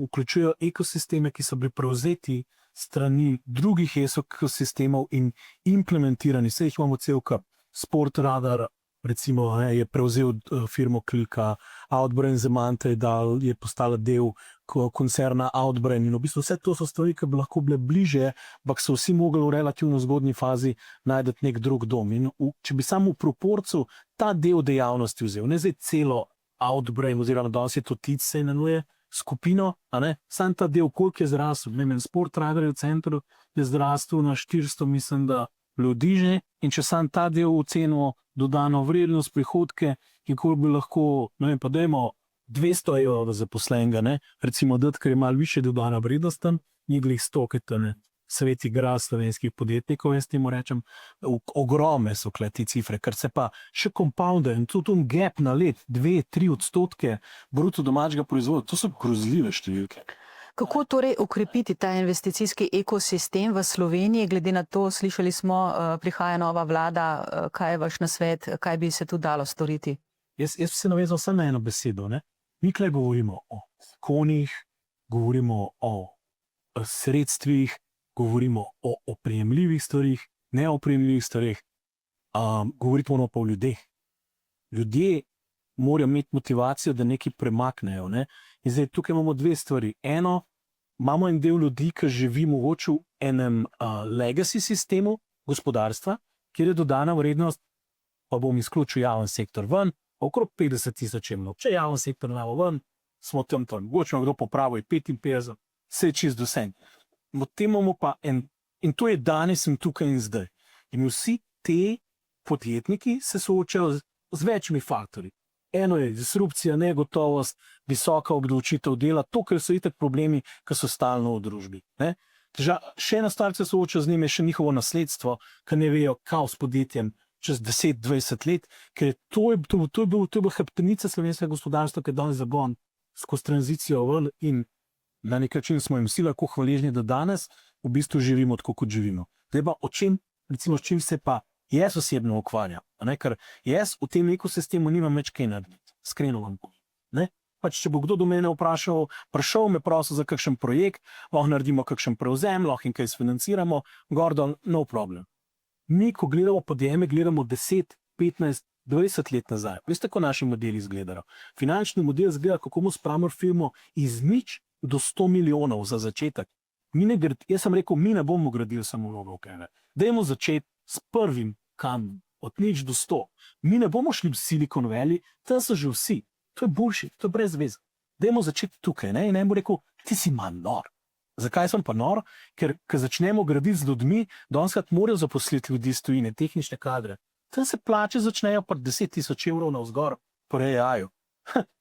vključujejo ekosisteme, ki so bili prevzeti strani drugih ekosistemov in implementirani. Vse jih imamo cel kup. Sportradar, recimo je prevzel firmo Klika, Outbrain Zemante je postala del koncerna Outbrain in v bistvu vse to so stvari, ki bi lahko bile bliže, ampak so vsi mogli v relativno zgodnji fazi najti nek drug dom. In če bi samo v proporcu ta del dejavnosti vzel, ne zdaj celo Outbrain oziroma danes je to TIC se imenuje, skupino, sam ta del, koliko je zrastel, ne vem, Sport Riderjev centru je zrastel na 400, mislim, da ljudi že, in če sam ta del ocenimo dodano vrednost, prihodke, in koliko bi lahko, ne vem, pa dajmo 200 evrov zaposlenega, ne, recimo dati, ker je malo više dodana vrednost tam, ni glih 100, ker to ne, sveti gras slovenskih podjetnikov, jaz temu rečem, ogromne so kleti cifre, ker se pa še compounda in tudi gap na let, 2-3% bruto domačega proizvoda, to so grozljive številke. Kako torej okrepiti ta investicijski ekosistem v Sloveniji, glede na to, slišali smo, prihaja nova vlada, kaj je vaš nasvet, kaj bi se tu dalo storiti? Jaz bi se navezal samo na eno besedo, ne? Mi tukaj govorimo o zakonih, govorimo o sredstvih, govorimo o opremljivih stvarih, neopremljivih stvarih, govorimo pa o ljudeh. Ljudje morajo imeti motivacijo, da nekaj premaknejo. Ne? In zdaj tukaj imamo dve stvari. Eno, imamo en del ljudi, ki živi mogoče v enem legacy sistemu gospodarstva, kjer je dodana vrednost, pa bom izključil javni sektor ven, okrog 50,000 evrov. Če javni sektor imamo ven, smo tam, mogoče kdo popravi 55, vse je čist dosen. Potem imamo pa in to je danes in tukaj in zdaj. In vsi te podjetniki se soočajo z večjimi faktorji. Eno je disrupcija, negotovost, visoka obdavčitev dela, to, ker so itak problemi, ki so stalno v družbi. Ne? Še ena stvar, ki se sooča z njim, je še njihovo nasledstvo, ki ne vejo, kaj s podjetjem čez 10-20 let, ker to je bila hrbtenica slovenskega gospodarstva, ki je danes zagon skozi tranzicijo ven in na nek način smo jim vsi lahko hvaležni, da danes v bistvu živimo tako, kot živimo. Zdaj pa o čem, recimo, s čim se pa jaz osebno ukvarjam, ker jaz v tem ekosistemu nimam več kaj narediti, iskreno vam povem. Pač, če bo kdo do mene prišel, me prosil za kakšen projekt, lahko naredimo kakšen prevzem, lahko in kaj sfinanciramo, Gordon, no problem. Mi, ko gledamo podjeme, gledamo 10, 15, 20 let nazaj. Veste, kako naši modeli izgledajo? Finančni model izgleda, kako mu spravimo firmo iz nič do 100 milijonov za začetek. Jaz sem rekel, mi ne bomo gradili samo Logokeve. Dajmo začeti s prvim kamnom, od nič do 100. Mi ne bomo šli v Silicon Valley, tam so že vsi. To je boljši, to je brez veze. Dajmo začeti tukaj. Ne? In ne bo rekel, ti si manj nor. Zakaj sem pa nor? Ker začnemo graditi z ljudmi, danes morajo zaposliti ljudi iz tujine, tehnične kadre. Tam se plače začnejo pa 10,000 evrov navzgor po AI-ju.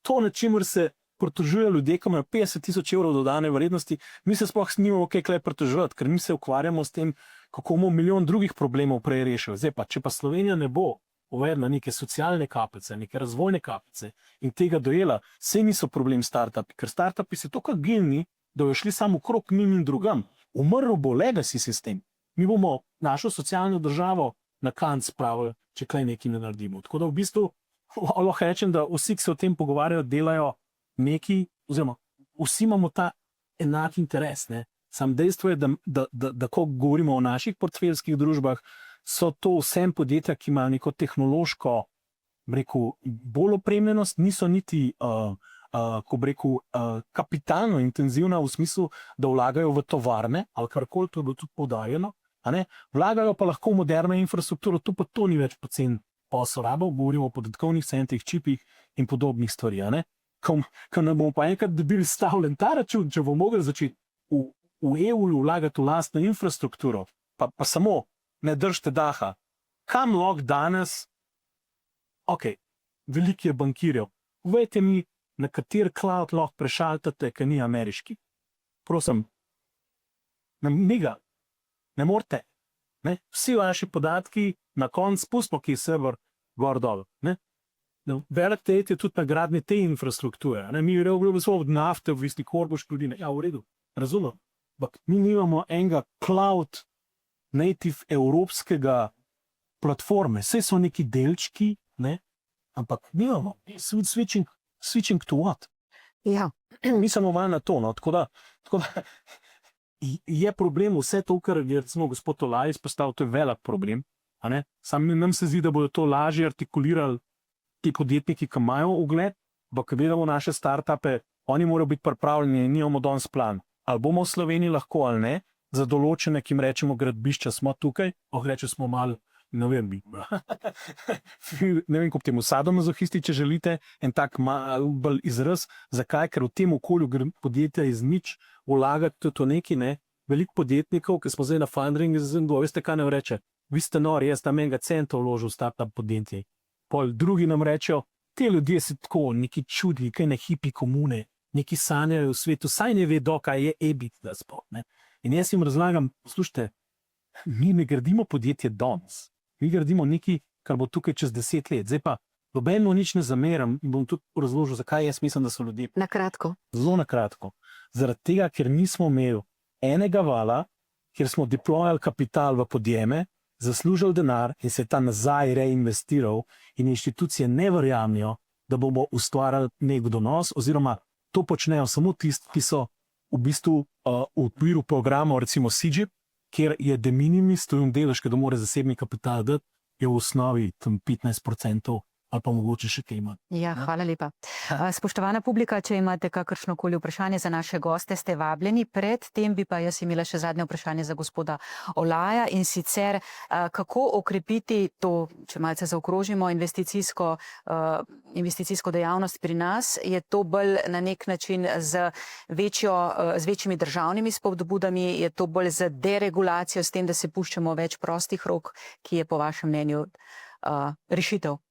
To, na čimer se pritožujejo ljudje, ki imajo 50,000 evrov dodane vrednosti, mi se sploh nimamo kaj pritoževati, ker mi se ukvarjamo s tem, kako bomo milijon drugih problemov prej rešili. Zdaj pa, če pa Slovenija ne bo uvedla neke socialne kapice, neke razvojne kapice in tega dojela, saj niso problem startupi, ker startupi so tako gilni, da bojo šli samo okrog njim in drugam. Umrl bo legacy sistem. Mi bomo našo socialno državo na kanc spravili, če kaj nekaj ne naredimo. Tako da v bistvu lahko rečem, da vsi, ki se o tem pogovarjajo, delajo nekaj, oziroma vsi imamo ta enak interes. Ne? Sam dejstvo je, da ko govorimo o naših portfeljskih družbah, so to vsem podjetja, ki imajo neko tehnološko, rekel, bolj opremljenost, niso niti ko bi rekel, kapitalno intenzivna v smislu, da vlagajo v tovarne, ali karkoli, to je bilo tudi poudarjeno, vlagajo pa lahko v moderno infrastrukturo, to ni več pocen posel rabo, govorimo o podatkovnih centrih, čipih in podobnih stvari. Ko nam bomo pa enkrat dobili stavljen ta račun, če bomo mogli začeti v EU vlagati v lastno infrastrukturo, pa samo ne držite daha, kam lahko danes, veliko je bankirjev, povejte mi, na kater cloud lahko prešaltate, ki ni ameriški. Prosim, ne morete. Vsi vaši podatki na koncu pustimo, ki je server gor dol. Velik tejt je tudi na gradnji te infrastrukture. Mi gremo od nafte v Visni Korboš ljudi. Ja, v redu, razumem. Ampak mi nimamo enega cloud native evropskega platforme. Vse so neki delčki, ampak nimamo. Switching to what? Ja. Mi smo malo na to. Tako da je problem vse to, kar je recimo gospod Olaj izpostavil, to je velik problem. Sam nam se zdi, da bodo to lažje artikulirali ti podjetniki, ki imajo ugled, ampak ko gledamo naše startupe, oni morajo biti pripravljeni, nimamo danes plan. Ali bomo v Sloveniji lahko ali ne, za določene, ki jim rečemo gradbišča, smo tukaj, reče smo malo, ne vem, ne vem, kot temu sadomazohisti, če želite, en tak mal bolj izraz. Zakaj? Ker v tem okolju podjetja iz nič vlagati tudi v neki, ne, veliko podjetnikov, ki smo zdaj na funding, veste, kaj nam reče? Vi ste nori, jaz tam enega centa vložil v startup podjetje. Pol drugi nam rečejo, te ljudje se tako, neki čudi, kaj ne hipi komune, neki sanjajo v svetu, saj ne vedo, kaj je EBITDA sploh, ne. In jaz jim razlagam, poslušajte, mi ne gradimo podjetje danes, mi gradimo nekaj, kar bo tukaj čez 10 let. Zdaj pa nobeno nič ne zameram in bom tudi razložil, zakaj jaz mislim, da so ljudje. Na kratko. Zelo na kratko. Zaradi tega, ker nismo imeli enega vala, kjer smo deployali kapital v podjeme, zaslužili denar in se ta nazaj reinvestiral in inštitucije ne verjamijo, da bomo ustvarjali nek donos, oziroma to počnejo samo tisti, ki so v bistvu v okviru programov, recimo CGIP, kjer je de minimis, to je delež, ki ga mora zasebni kapital dati, je v osnovi tam 15% ali pa mogoče še kaj ima. Ja, hvala lepa. Spoštovana publika, če imate kakršnokoli vprašanje za naše goste, ste vabljeni. Pred tem bi pa jaz imela še zadnje vprašanje za gospoda Olaja, in sicer kako okrepiti to, če malce zaokrožimo, investicijsko dejavnost pri nas. Je to bolj na nek način z večjimi državnimi spodbudami, je to bolj z deregulacijo, s tem, da se puščamo več prostih rok, ki je po vašem mnenju rešitev?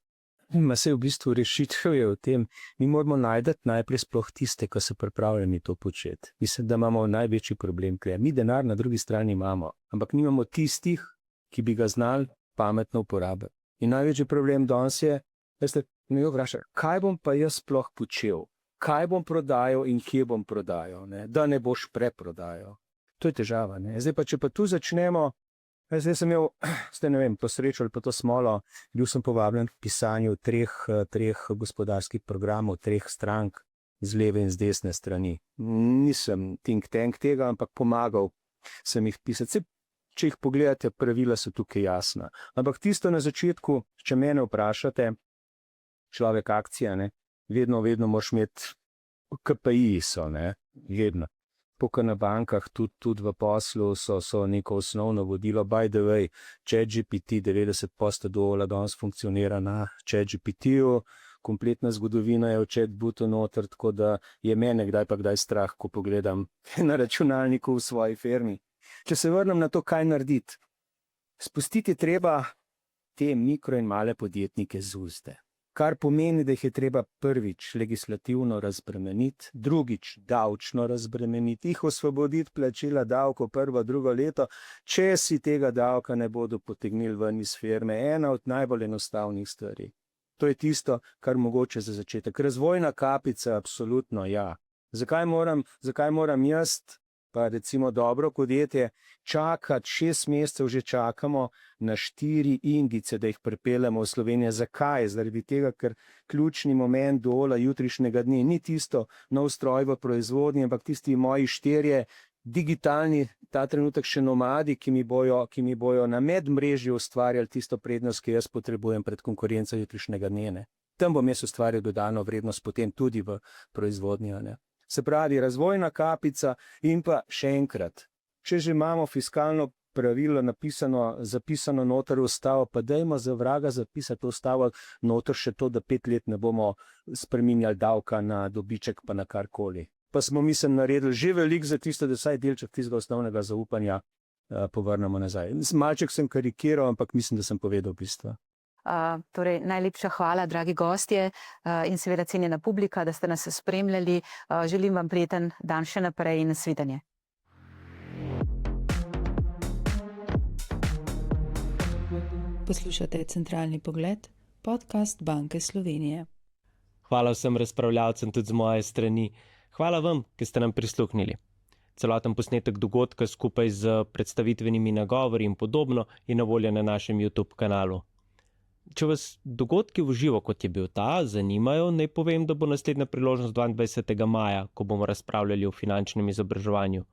Se v bistvu rešitev je v tem, mi moramo najti najprej sploh tiste, ki so pripravljeni to početi. Mislim, da imamo največji problem, ker mi denar na drugi strani imamo, ampak nimamo tistih, ki bi ga znali pametno uporabiti. In največji problem danes je, veste, me vpraša, kaj bom pa jaz sploh počel, kaj bom prodajal in kje bom prodajal, ne? Da ne boš preprodajal. To je težava. Ne? Zdaj pa, če pa tu začnemo, zdaj sem imel, ne vem, to srečo ali pa to smolo, bil sem povabljen k pisanju treh gospodarskih programov, 3 strank z leve in z desne strani. Nisem think tank tega, ampak pomagal sem jih pisati. Če jih pogledate, pravila so tukaj jasna. Ampak tisto na začetku, če mene vprašate, človek akcija, ne, vedno moraš imeti KPI so, ne, vedno. Pokaj na bankah, tudi v poslu so neko osnovno vodilo. By the way, ChatGPT, 90% dola danes funkcionira na ChatGPT-ju, kompletna zgodovina je v chatbotu noter, tako da je mene kdaj strah, ko pogledam na računalniku v svoji firmi. Če se vrnem na to, kaj narediti. Spustiti treba te mikro in male podjetnike z uzde. Kar pomeni, da jih je treba prvič legislativno razbremeniti, drugič davčno razbremeniti, jih osvoboditi plačila davko prvo, drugo leto, če si tega davka ne bodo potegnili ven iz firme. Ena od najbolj enostavnih stvari. To je tisto, kar mogoče za začetek. Razvojna kapica, absolutno ja. Zakaj moram jaz, pa recimo dobro podjetje, čakati 6 mesecev že čakamo na 4 indice, da jih pripeljemo v Slovenijo. Zakaj? Zaradi tega, ker ključni moment dola jutrišnjega dne ni tisto nov stroj v proizvodnji, ampak tisti moji 4 digitalni, ta trenutek še nomadi, ki mi bojo na medmrežju ustvarjali tisto prednost, ki jaz potrebujem pred konkurenco jutrišnjega dne. Ne? Tam bom jaz ustvarjal dodano vrednost potem tudi v proizvodnji. Ne? Se pravi, razvojna kapica in pa še enkrat, če že imamo fiskalno pravilo zapisano noter v ustavo, pa dajmo za vraga zapisati ustavo noter še to, da 5 let ne bomo spreminjali davka na dobiček pa na karkoli. Pa smo, mislim, naredili že veliko za tisto, da vsaj delček tistega osnovnega zaupanja povrnemo nazaj. Malček sem karikiral, ampak mislim, da sem povedal bistvo. Torej, najlepša hvala, dragi gostje in seveda cenjena publika, da ste nas spremljali. Želim vam prijeten dan še naprej in nasvidenje. Poslušate Centralni pogled, podcast Banke Slovenije. Hvala vsem razpravljavcem tudi z moje strani. Hvala vam, ki ste nam prisluhnili. Celoten posnetek dogodka skupaj z predstavitvenimi nagovori in podobno je na voljo na našem YouTube kanalu. Če vas dogodki v živo, kot je bil ta, zanimajo, naj povem, da bo naslednja priložnost 22. maja, ko bomo razpravljali o finančnem izobraževanju.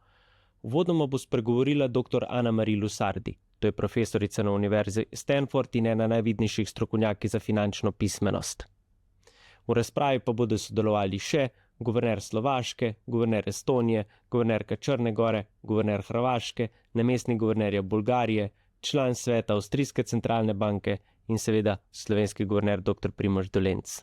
Uvodoma bo spregovorila dr. Ana Marija Lusardi. To je profesorica na Univerzi Stanford in ena najvidnejših strokovnjaki za finančno pismenost. V razpravi pa bodo sodelovali še guverner Slovaške, guverner Estonije, guvernerka Črne Gore, guverner Hrvaške, namestnik guvernerja Bolgarije, član sveta Avstrijske centralne banke in seveda slovenski guverner dr. Primož Dolenc.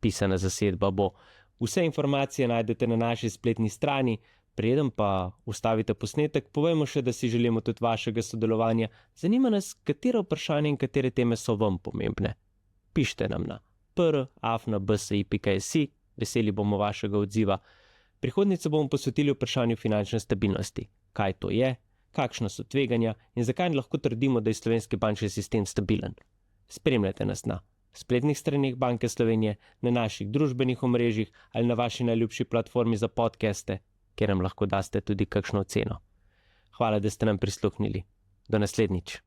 Pisana zasedba bo. Vse informacije najdete na naši spletni strani. Preden pa ustavite posnetek, povejmo še, da si želimo tudi vašega sodelovanja. Zanima nas, katere vprašanja in katere teme so vam pomembne. Pišite nam na pr@bsi.si, veseli bomo vašega odziva. Prihodnjič bomo posvetili vprašanju finančne stabilnosti. Kaj to je, kakšna so tveganja in zakaj lahko trdimo, da je slovenski bančni sistem stabilen. Spremljajte nas na spletnih straneh Banke Slovenije, na naših družbenih omrežjih ali na vaši najljubši platformi za podcaste, kjer nam lahko daste tudi kakšno oceno. Hvala, da ste nam prisluhnili. Do naslednjič.